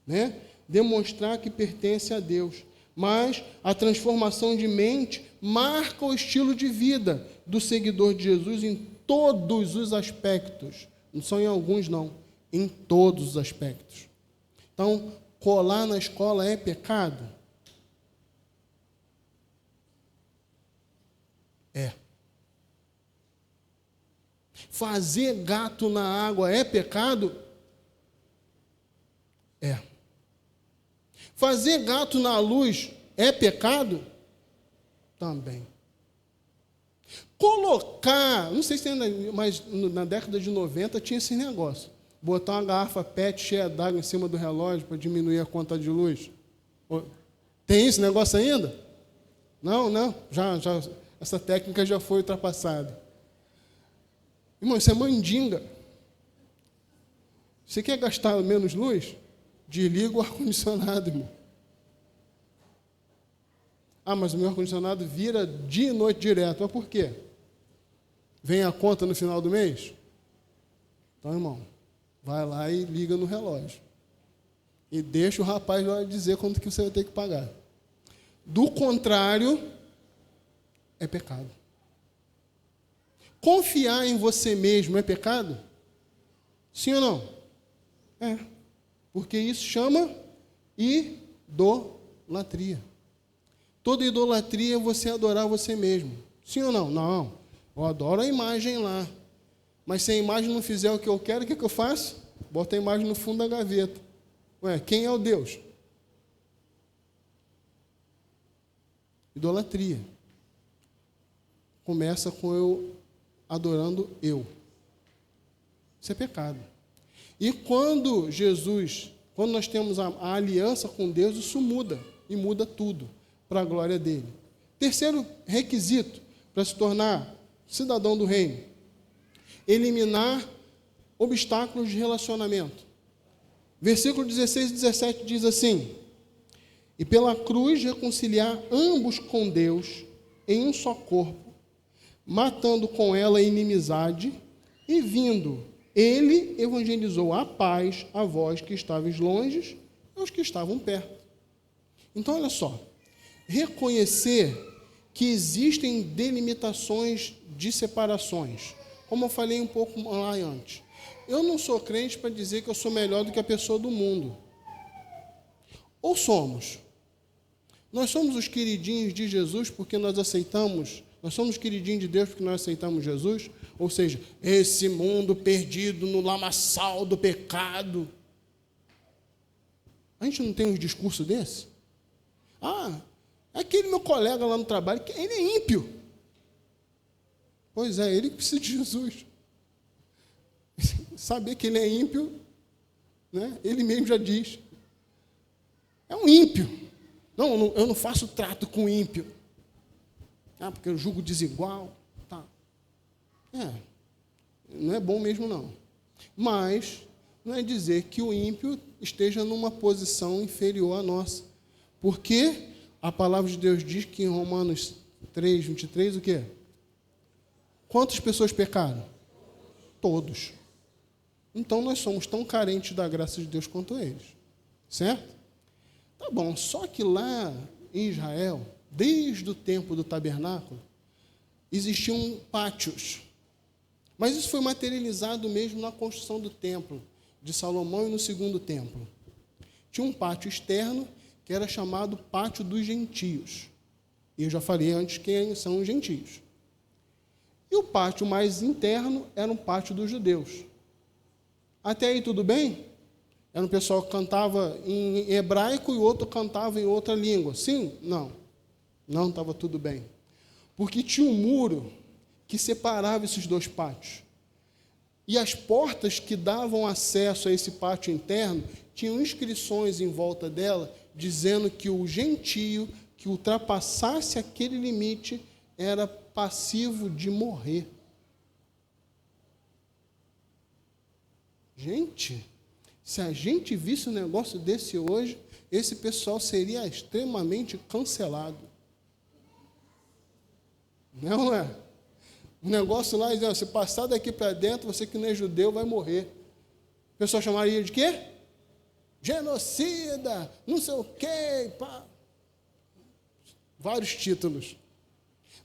Speaker 1: Né? Demonstrar que pertence a Deus. Mas a transformação de mente marca o estilo de vida do seguidor de Jesus em todos os aspectos. Não são em alguns, não. Em todos os aspectos. Então, colar na escola é pecado? É. Fazer gato na água é pecado? É. Fazer gato na luz é pecado? Também. Colocar, não sei se ainda, mas na década de 90 tinha esse negócio. Botar uma garrafa PET cheia d'água em cima do relógio para diminuir a conta de luz. Tem esse negócio ainda? Não, já, essa técnica já foi ultrapassada. Irmão, isso é mandinga. Você quer gastar menos luz? Desliga o ar-condicionado, irmão. Ah, mas o meu ar-condicionado vira dia e noite direto. Mas por quê? Vem a conta no final do mês? Então, irmão, vai lá e liga no relógio. E deixa o rapaz lá dizer quanto que você vai ter que pagar. Do contrário, é pecado. Confiar em você mesmo é pecado? Sim ou não? É. Porque isso chama idolatria. Toda idolatria é você adorar você mesmo. Sim ou não? Não. Eu adoro a imagem lá. Mas se a imagem não fizer o que eu quero, o que eu faço? Boto a imagem no fundo da gaveta. Ué, quem é o Deus? Idolatria. Começa com eu adorando eu. Isso é pecado. E quando nós temos a aliança com Deus, isso muda. E muda tudo para a glória dele. Terceiro requisito para se tornar cidadão do reino: eliminar obstáculos de relacionamento. Versículo 16 e 17 diz assim: e pela cruz reconciliar ambos com Deus em um só corpo, matando com ela a inimizade, e vindo, ele evangelizou a paz a vós que estáveis longe e aos que estavam perto. Então, olha só, reconhecer que existem delimitações de separações. Como eu falei um pouco lá antes, eu não sou crente para dizer que eu sou melhor do que a pessoa do mundo. Ou somos? Nós somos os queridinhos de Jesus porque nós aceitamos, nós somos queridinhos de Deus porque nós aceitamos Jesus? Ou seja, esse mundo perdido no lamaçal do pecado. A gente não tem um discurso desse? Ah, aquele meu colega lá no trabalho, ele é ímpio. Pois é, ele precisa de Jesus. Saber que ele é ímpio, né? Ele mesmo já diz. É um ímpio. Não, eu não faço trato com ímpio. Ah, porque eu julgo desigual. Tá. Não é bom mesmo, não. Mas não é dizer que o ímpio esteja numa posição inferior à nossa. Porque a palavra de Deus diz que em Romanos 3, 23, o quê? Quantas pessoas pecaram? Todos. Então nós somos tão carentes da graça de Deus quanto eles. Certo? Tá bom, só que lá em Israel, desde o tempo do tabernáculo, existiam pátios. Mas isso foi materializado mesmo na construção do templo de Salomão e no segundo templo. Tinha um pátio externo que era chamado Pátio dos Gentios. E eu já falei antes quem são os gentios. E o pátio mais interno era um pátio dos judeus. Até aí tudo bem? Era um pessoal que cantava em hebraico e o outro cantava em outra língua. Sim? Não. Não estava tudo bem. Porque tinha um muro que separava esses dois pátios. E as portas que davam acesso a esse pátio interno tinham inscrições em volta dela, dizendo que o gentio que ultrapassasse aquele limite era passivo de morrer. Gente, se a gente visse um negócio desse hoje, esse pessoal seria extremamente cancelado. Não é? O negócio lá, dizendo, se passar daqui para dentro, você que não é judeu vai morrer. O pessoal chamaria de quê? Genocida, não sei o quê. Pá. Vários títulos.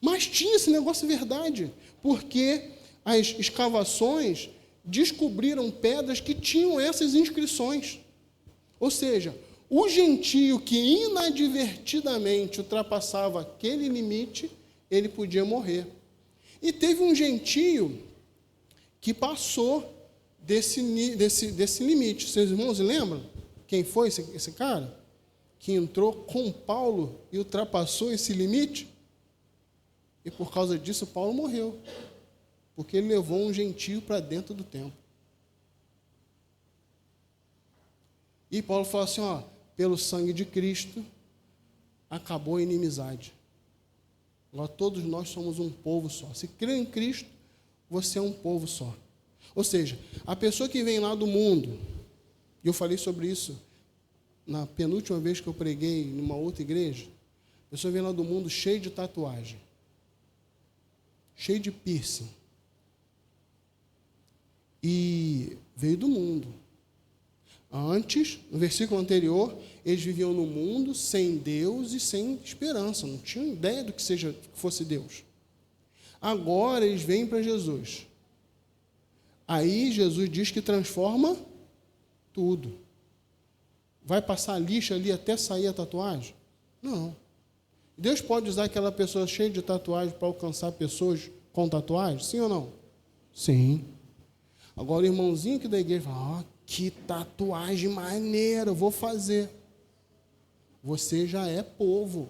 Speaker 1: Mas tinha esse negócio verdade, porque as escavações descobriram pedras que tinham essas inscrições. Ou seja, o gentio que inadvertidamente ultrapassava aquele limite, ele podia morrer. E teve um gentio que passou desse limite. Seus irmãos lembram quem foi esse cara? Que entrou com Paulo e ultrapassou esse limite? E por causa disso, Paulo morreu. Porque ele levou um gentio para dentro do templo. E Paulo falou assim, ó, pelo sangue de Cristo, acabou a inimizade. Agora todos nós somos um povo só. Se crê em Cristo, você é um povo só. Ou seja, a pessoa que vem lá do mundo, e eu falei sobre isso na penúltima vez que eu preguei numa outra igreja, a pessoa vem lá do mundo cheia de tatuagem, cheio de piercing. E veio do mundo. Antes, no versículo anterior, eles viviam no mundo sem Deus e sem esperança. Não tinham ideia do que fosse Deus. Agora eles vêm para Jesus. Aí Jesus diz que transforma tudo. Vai passar a lixa ali até sair a tatuagem? Não. Deus pode usar aquela pessoa cheia de tatuagem para alcançar pessoas com tatuagem? Sim ou não? Sim. Agora o irmãozinho aqui da igreja fala, que tatuagem maneira, eu vou fazer. Você já é povo.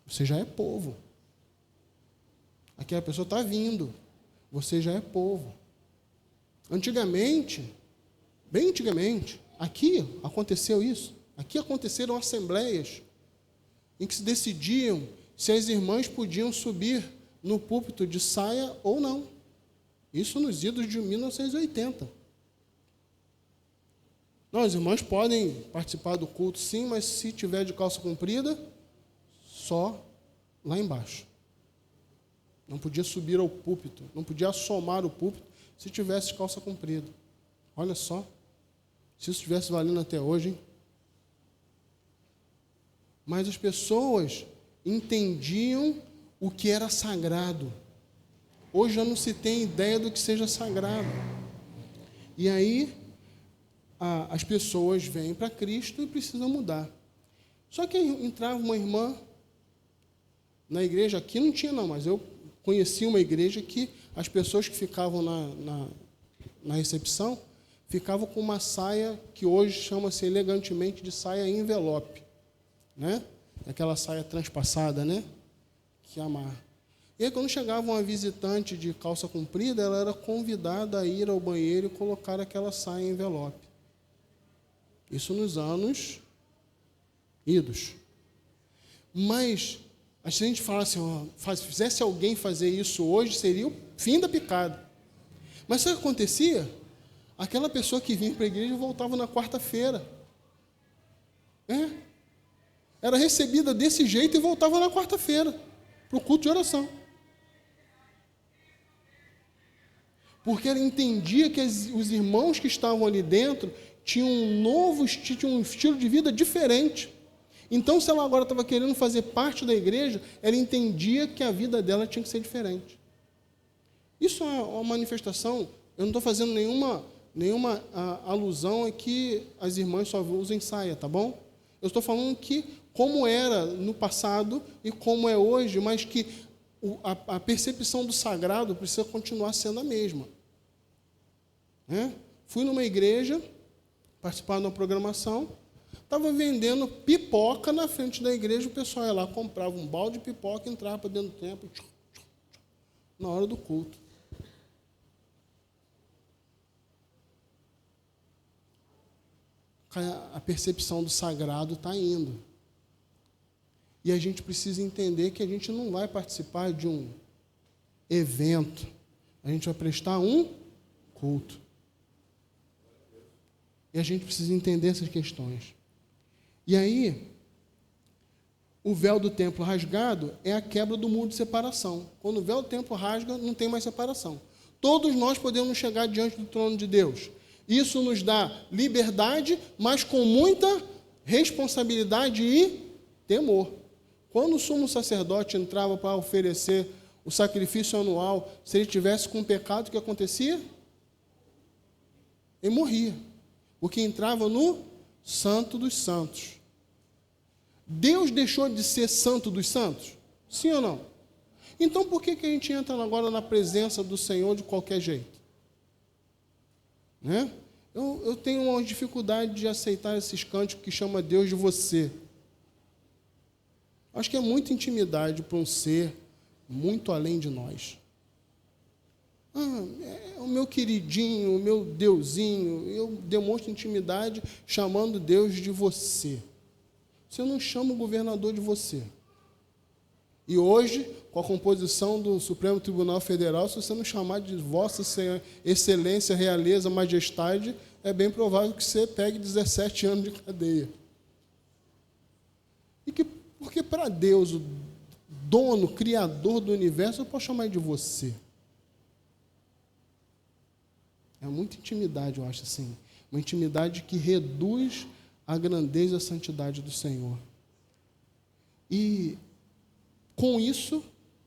Speaker 1: Você já é povo. Aquela pessoa está vindo. Você já é povo. Antigamente, bem antigamente, aqui aconteceu isso. Aqui aconteceram assembleias em que se decidiam se as irmãs podiam subir no púlpito de saia ou não. Isso nos idos de 1980. Não, as irmãs podem participar do culto, sim, mas se tiver de calça comprida, só lá embaixo. Não podia subir ao púlpito, não podia assomar o púlpito se tivesse calça comprida. Olha só, se isso estivesse valendo até hoje, hein? Mas as pessoas entendiam o que era sagrado. Hoje já não se tem ideia do que seja sagrado. E aí, as pessoas vêm para Cristo e precisam mudar. Só que entrava uma irmã na igreja, aqui não tinha não, mas eu conheci uma igreja que as pessoas que ficavam na recepção ficavam com uma saia que hoje chama-se elegantemente de saia envelope, né? Aquela saia transpassada, né? Que amarra. E aí, quando chegava uma visitante de calça comprida, ela era convidada a ir ao banheiro e colocar aquela saia em envelope. Isso nos anos idos. Mas, se a gente falasse, fizesse alguém fazer isso hoje, seria o fim da picada. Mas sabe o que acontecia? Aquela pessoa que vinha para a igreja voltava na quarta-feira. Era recebida desse jeito e voltava na quarta-feira, para o culto de oração. porque ela entendia que os irmãos que estavam ali dentro tinham tinham um estilo de vida diferente. Então, se ela agora estava querendo fazer parte da igreja, ela entendia que a vida dela tinha que ser diferente. Isso é uma manifestação, eu não estou fazendo nenhuma alusão a que as irmãs só usem saia, tá bom? Eu estou falando que como era no passado e como é hoje, mas que a percepção do sagrado precisa continuar sendo a mesma. Fui numa igreja, participar de uma programação, estava vendendo pipoca na frente da igreja, o pessoal ia lá, comprava um balde de pipoca, entrava para dentro do templo, na hora do culto. A percepção do sagrado está indo. E a gente precisa entender que a gente não vai participar de um evento, a gente vai prestar um culto. E a gente precisa entender essas questões. E aí, o véu do templo rasgado é a quebra do muro de separação. Quando o véu do templo rasga, não tem mais separação. Todos nós podemos chegar diante do trono de Deus. Isso nos dá liberdade, mas com muita responsabilidade e temor. Quando o sumo sacerdote entrava para oferecer o sacrifício anual, se ele tivesse com um pecado, o que acontecia? Ele morria, porque entrava no Santo dos Santos. Deus deixou de ser Santo dos Santos? Sim ou não? Então, por que a gente entra agora na presença do Senhor de qualquer jeito? Eu tenho uma dificuldade de aceitar esses cânticos que chama Deus de você. Acho que é muita intimidade para um ser muito além de nós. É o meu queridinho, o meu Deusinho. Eu demonstro intimidade chamando Deus de você. Você não chama o governador de você. E hoje, com a composição do Supremo Tribunal Federal, se você não chamar de Vossa Excelência, Realeza, Majestade, é bem provável que você pegue 17 anos de cadeia. Porque para Deus, o dono, criador do universo, eu posso chamar de você. É muita intimidade, eu acho assim. Uma intimidade que reduz a grandeza e a santidade do Senhor. E com isso,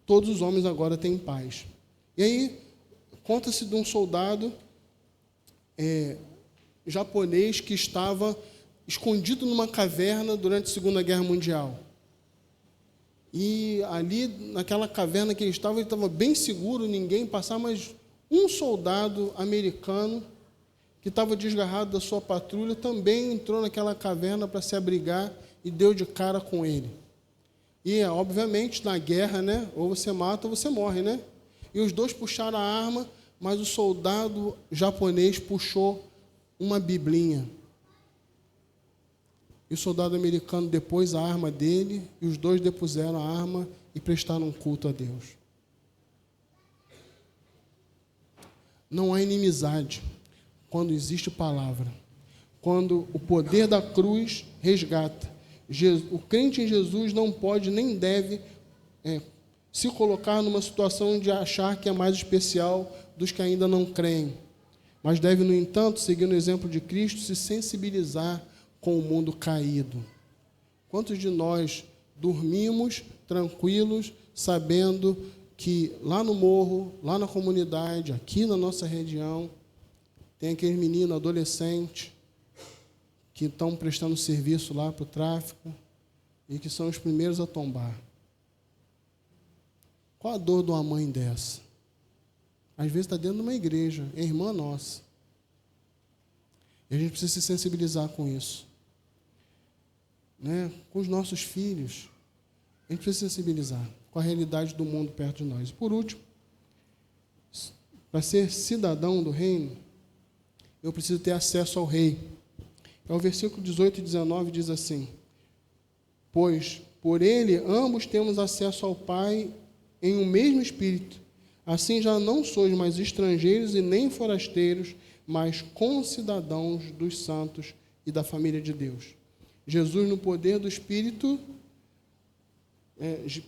Speaker 1: todos os homens agora têm paz. E aí, conta-se de um soldado japonês que estava escondido numa caverna durante a Segunda Guerra Mundial. E ali, naquela caverna que ele estava bem seguro, ninguém passava, mas um soldado americano, que estava desgarrado da sua patrulha, também entrou naquela caverna para se abrigar e deu de cara com ele. E, obviamente, na guerra, ou você mata ou você morre, E os dois puxaram a arma, mas o soldado japonês puxou uma biblinha. E o soldado americano depôs a arma dele, e os dois depuseram a arma e prestaram um culto a Deus. Não há inimizade quando existe palavra. Quando o poder da cruz resgata. O crente em Jesus não pode nem deve se colocar numa situação de achar que é mais especial dos que ainda não creem. Mas deve, no entanto, seguindo o exemplo de Cristo, se sensibilizar com o mundo caído. Quantos de nós dormimos tranquilos, sabendo que lá no morro, lá na comunidade, aqui na nossa região, tem aquele menino adolescente que estão prestando serviço lá para o tráfico e que são os primeiros a tombar. Qual a dor de uma mãe dessa? Às vezes está dentro de uma igreja, é irmã nossa. E a gente precisa se sensibilizar com isso. Com os nossos filhos, a gente precisa se sensibilizar com a realidade do mundo perto de nós. Por último, para ser cidadão do reino, eu preciso ter acesso ao rei. O versículo 18 e 19 diz assim: pois por ele ambos temos acesso ao Pai em um mesmo Espírito. Assim já não sois mais estrangeiros e nem forasteiros, mas concidadãos dos santos e da família de Deus. Jesus, no poder do Espírito,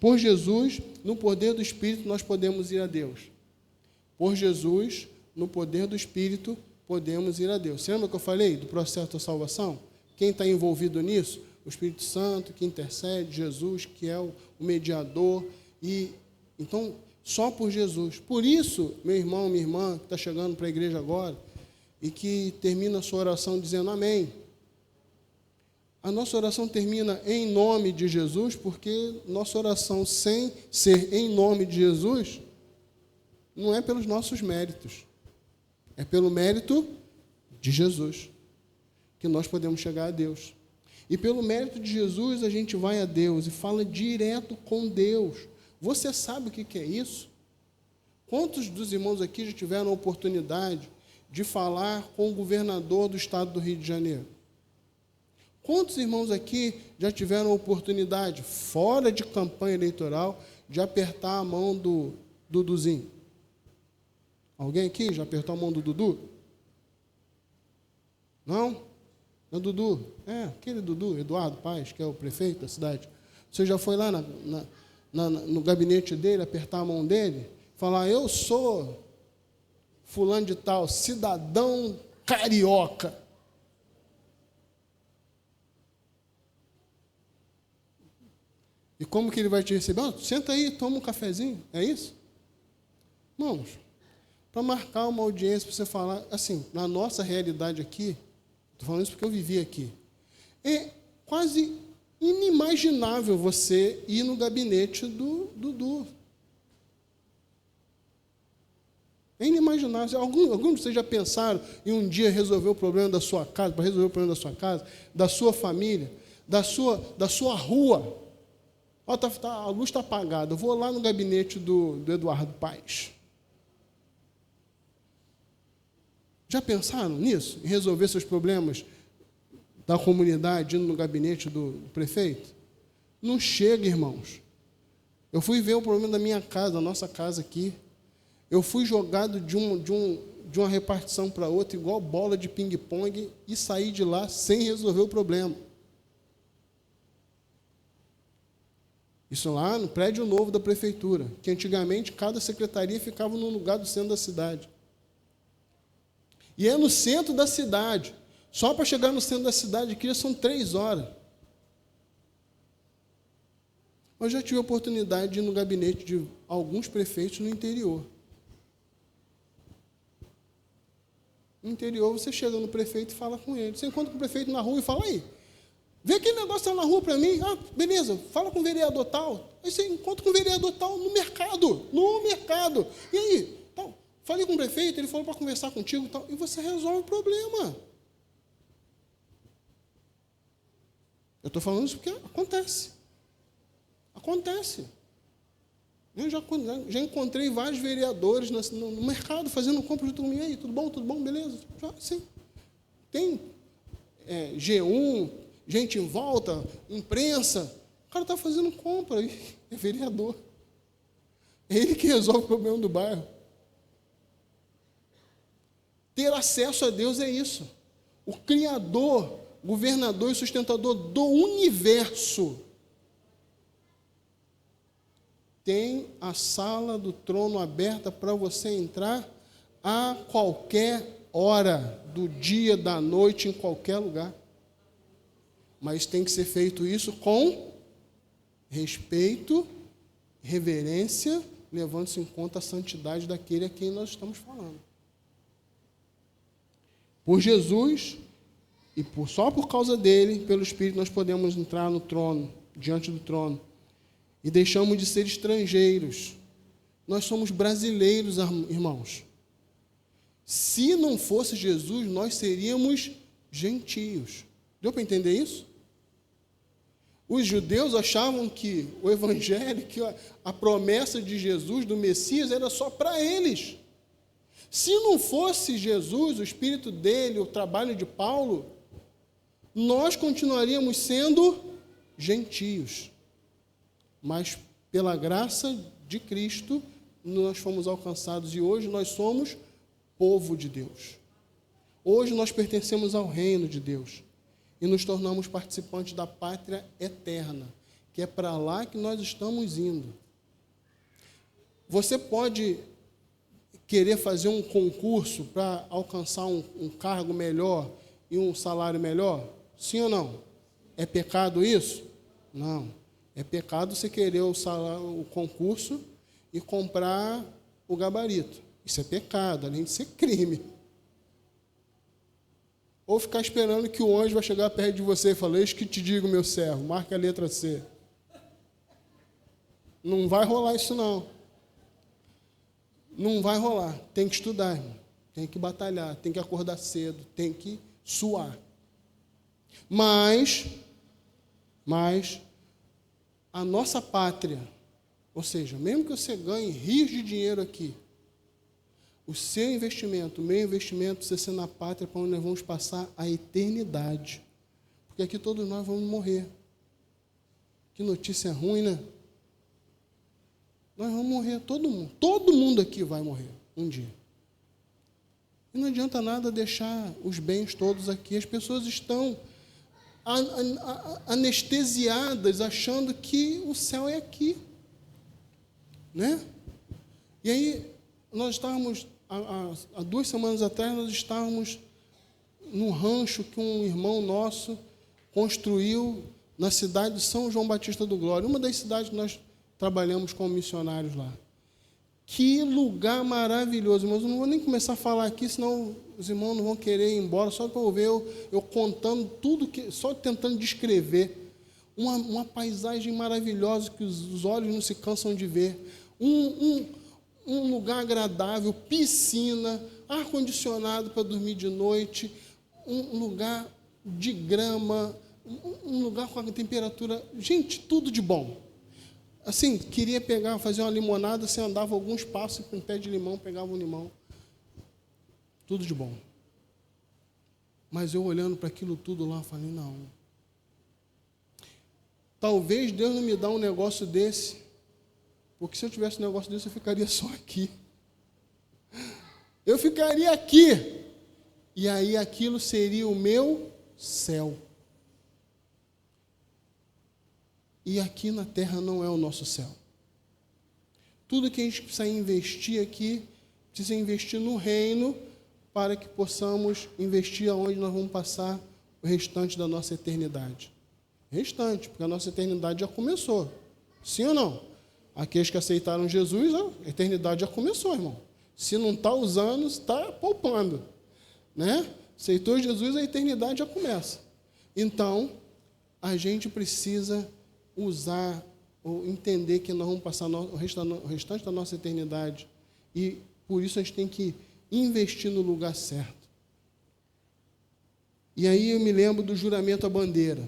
Speaker 1: por Jesus, no poder do Espírito, nós podemos ir a Deus. Por Jesus, no poder do Espírito, podemos ir a Deus. Você lembra que eu falei do processo da salvação? Quem está envolvido nisso? O Espírito Santo, que intercede, Jesus, que é o mediador. E então, só por Jesus. Por isso, meu irmão, minha irmã, que está chegando para a igreja agora, e que termina a sua oração dizendo amém. A nossa oração termina em nome de Jesus, porque nossa oração sem ser em nome de Jesus, não é pelos nossos méritos, é pelo mérito de Jesus, que nós podemos chegar a Deus. E pelo mérito de Jesus, a gente vai a Deus e fala direto com Deus. Você sabe o que é isso? Quantos dos irmãos aqui já tiveram a oportunidade de falar com o governador do estado do Rio de Janeiro? Quantos irmãos aqui já tiveram a oportunidade, fora de campanha eleitoral, de apertar a mão do Duduzinho? Alguém aqui já apertou a mão do Dudu? Não? Não, Dudu? Aquele Dudu, Eduardo Paes, que é o prefeito da cidade. Você já foi lá no gabinete dele, apertar a mão dele? Falar, eu sou fulano de tal, cidadão carioca. E como que ele vai te receber? Senta aí, toma um cafezinho. É isso? Irmãos, para marcar uma audiência, para você falar, assim, na nossa realidade aqui, estou falando isso porque eu vivi aqui, é quase inimaginável você ir no gabinete do Dudu. É inimaginável. Alguns de vocês já pensaram em um dia resolver o problema da sua casa, para resolver o problema da sua casa, da sua família, da sua rua? A luz está apagada, eu vou lá no gabinete do Eduardo Paes. Já pensaram nisso? Em resolver seus problemas da comunidade, indo no gabinete do prefeito? Não chega, irmãos. Eu fui ver o problema da minha casa, da nossa casa aqui. Eu fui jogado de uma repartição para outra, igual bola de ping-pong, e saí de lá sem resolver o problema. Isso lá no prédio novo da prefeitura, que antigamente cada secretaria ficava num lugar do centro da cidade. E é no centro da cidade. Só para chegar no centro da cidade aqui já são 3 horas. Eu já tive a oportunidade de ir no gabinete de alguns prefeitos no interior. No interior, você chega no prefeito e fala com ele. Você encontra com o prefeito na rua e fala, aí, vê aquele negócio lá na rua para mim. Beleza, fala com o vereador tal. Aí você encontra com o vereador tal no mercado. E aí, tal, falei com o prefeito, ele falou para conversar contigo tal, e você resolve o problema. Eu estou falando isso porque acontece. Acontece. Eu já encontrei vários vereadores no mercado fazendo compra junto comigo. E aí, tudo bom, beleza? Sim. Tem G1, gente em volta, imprensa. O cara está fazendo compra, é vereador. É ele que resolve o problema do bairro. Ter acesso a Deus é isso. O Criador, governador e sustentador do universo tem a sala do trono aberta para você entrar a qualquer hora do dia, da noite, em qualquer lugar. Mas tem que ser feito isso com respeito, reverência, levando-se em conta a santidade daquele a quem nós estamos falando. Por Jesus, e só por causa dele, pelo Espírito, nós podemos entrar no trono, diante do trono. E deixamos de ser estrangeiros. Nós somos brasileiros, irmãos. Se não fosse Jesus, nós seríamos gentios. Deu para entender isso? Os judeus achavam que o evangelho, que a promessa de Jesus, do Messias, era só para eles. Se não fosse Jesus, o Espírito dele, o trabalho de Paulo, nós continuaríamos sendo gentios. Mas, pela graça de Cristo, nós fomos alcançados e hoje nós somos povo de Deus. Hoje nós pertencemos ao reino de Deus e nos tornamos participantes da pátria eterna, que é para lá que nós estamos indo. Você pode querer fazer um concurso para alcançar um cargo melhor e um salário melhor? Sim ou não? É pecado isso? Não. É pecado você querer o concurso e comprar o gabarito. Isso é pecado, além de ser crime. Ou ficar esperando que o anjo vai chegar perto de você e falar: eis que te digo, meu servo, marque a letra C. Não vai rolar isso, não. Não vai rolar. Tem que estudar, irmão. Tem que batalhar, tem que acordar cedo, tem que suar. Mas a nossa pátria, ou seja, mesmo que você ganhe rios de dinheiro aqui, o seu investimento, o meu investimento precisa ser na pátria, para onde nós vamos passar a eternidade. Porque aqui todos nós vamos morrer. Que notícia ruim, né? Nós vamos morrer, todo mundo aqui vai morrer um dia. E não adianta nada deixar os bens todos aqui. As pessoas estão anestesiadas, achando que o céu é aqui, né? E aí, nós estávamos, há 2 semanas atrás, nós estávamos num rancho que um irmão nosso construiu na cidade de São João Batista do Glória, uma das cidades que nós trabalhamos como missionários lá. Que lugar maravilhoso, mas eu não vou nem começar a falar aqui, senão os irmãos não vão querer ir embora, só para eu ver eu contando tudo, só tentando descrever. Uma paisagem maravilhosa que os olhos não se cansam de ver. Um lugar agradável, piscina, ar-condicionado para dormir de noite, um lugar de grama, um lugar com a temperatura... Gente, tudo de bom. Assim, queria fazer uma limonada, você andava alguns passos com um pé de limão, pegava um limão. Tudo de bom. Mas eu olhando para aquilo tudo lá, falei, não. Talvez Deus não me dá um negócio desse, porque se eu tivesse um negócio desse, eu ficaria só aqui. Eu ficaria aqui. E aí aquilo seria o meu céu. E aqui na terra não é o nosso céu. Tudo que a gente precisa investir aqui, precisa investir no reino, para que possamos investir aonde nós vamos passar o restante da nossa eternidade. Restante, porque a nossa eternidade já começou. Sim ou não? Aqueles que aceitaram Jesus, a eternidade já começou, irmão. Se não está usando, está poupando. Né? Aceitou Jesus, a eternidade já começa. Então, a gente precisa usar, ou entender que nós vamos passar o restante da nossa eternidade, e por isso a gente tem que investir no lugar certo. E aí eu me lembro do juramento à bandeira.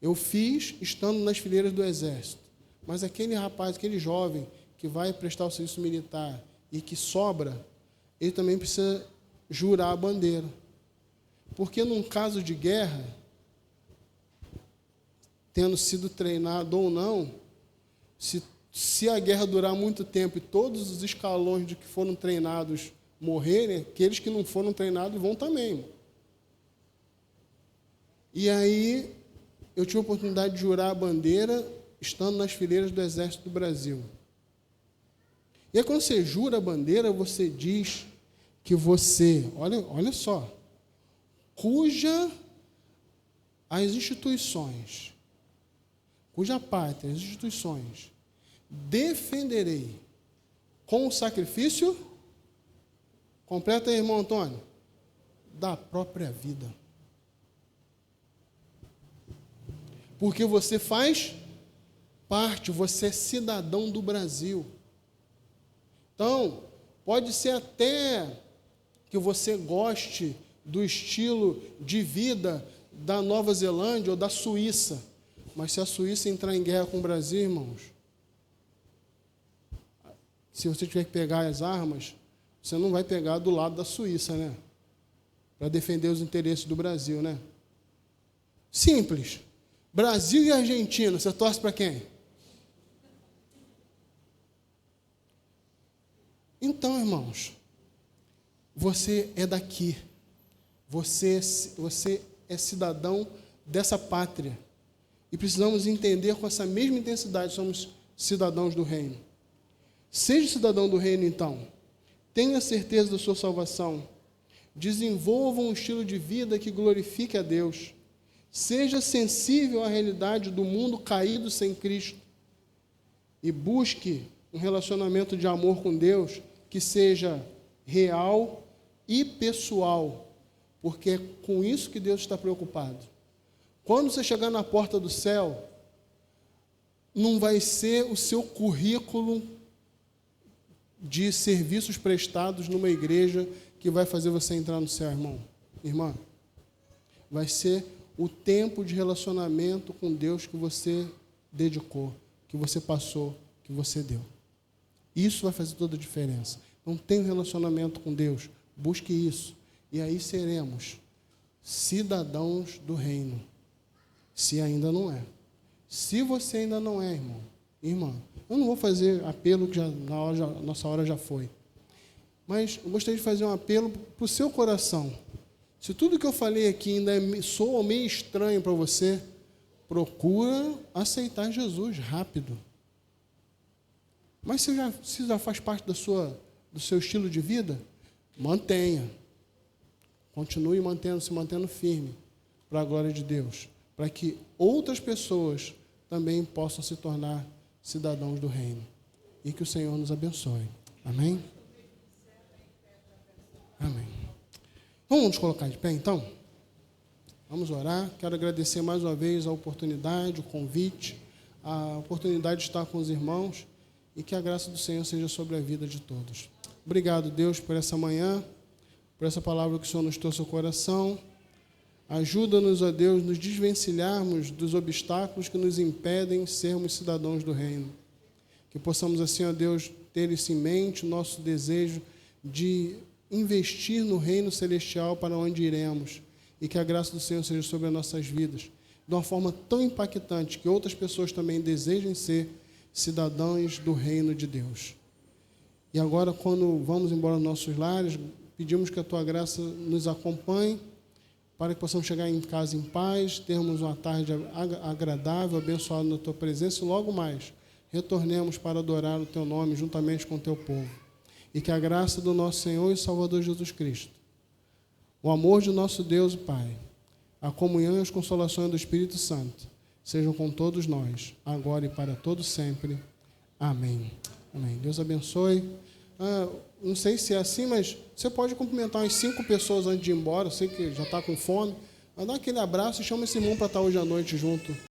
Speaker 1: Eu fiz estando nas fileiras do Exército, mas aquele rapaz, aquele jovem que vai prestar o serviço militar e que sobra, ele também precisa jurar a bandeira. Porque num caso de guerra, tendo sido treinado ou não, se a guerra durar muito tempo e todos os escalões de que foram treinados morrerem, aqueles que não foram treinados vão também. E aí, eu tive a oportunidade de jurar a bandeira estando nas fileiras do Exército do Brasil. E aí, quando você jura a bandeira, você diz que você, olha só, cuja pátria, as instituições, defenderei com o sacrifício, completa aí, irmão Antônio, da própria vida. Porque você faz parte, você é cidadão do Brasil. Então, pode ser até que você goste do estilo de vida da Nova Zelândia ou da Suíça, mas se a Suíça entrar em guerra com o Brasil, irmãos, se você tiver que pegar as armas, você não vai pegar do lado da Suíça, né? Para defender os interesses do Brasil, né? Simples. Brasil e Argentina, você torce para quem? Então, irmãos, você é daqui. Você é cidadão dessa pátria. E precisamos entender com essa mesma intensidade, somos cidadãos do reino. Seja cidadão do reino, então. Tenha certeza da sua salvação. Desenvolva um estilo de vida que glorifique a Deus. Seja sensível à realidade do mundo caído sem Cristo. E busque um relacionamento de amor com Deus que seja real e pessoal, porque é com isso que Deus está preocupado. Quando você chegar na porta do céu, não vai ser o seu currículo de serviços prestados numa igreja que vai fazer você entrar no céu, irmão. Irmã, vai ser o tempo de relacionamento com Deus que você dedicou, que você passou, que você deu. Isso vai fazer toda a diferença. Então, tenha um relacionamento com Deus, busque isso, e aí seremos cidadãos do reino, se ainda não é. Se você ainda não é, irmão, irmã, eu não vou fazer apelo, que nossa hora já foi, mas eu gostaria de fazer um apelo para o seu coração. Se tudo que eu falei aqui ainda soa meio estranho para você, procura aceitar Jesus rápido. Mas se já faz parte do seu estilo de vida, mantenha. Continue se mantendo firme para a glória de Deus, para que outras pessoas também possam se tornar cidadãos do reino. E que o Senhor nos abençoe. Amém? Amém. Vamos nos colocar de pé, então? Vamos orar. Quero agradecer mais uma vez a oportunidade, o convite, a oportunidade de estar com os irmãos e que a graça do Senhor seja sobre a vida de todos. Obrigado, Deus, por essa manhã, por essa palavra que o Senhor nos trouxe ao coração. Ajuda-nos, ó Deus, nos desvencilharmos dos obstáculos que nos impedem sermos cidadãos do reino. Que possamos, assim, ó Deus, ter isso em mente, o nosso desejo de investir no reino celestial para onde iremos. E que a graça do Senhor seja sobre as nossas vidas, de uma forma tão impactante que outras pessoas também desejem ser cidadãos do reino de Deus. E agora, quando vamos embora aos nossos lares, pedimos que a Tua graça nos acompanhe, para que possamos chegar em casa em paz, termos uma tarde agradável, abençoada na Tua presença, e logo mais retornemos para adorar o Teu nome juntamente com o Teu povo. E que a graça do nosso Senhor e Salvador Jesus Cristo, o amor de nosso Deus e Pai, a comunhão e as consolações do Espírito Santo, sejam com todos nós, agora e para todo sempre. Amém. Amém. Deus abençoe. Não sei se é assim, mas você pode cumprimentar umas 5 pessoas antes de ir embora. Eu sei que já está com fome. Dá aquele abraço e chama esse irmão para estar hoje à noite junto.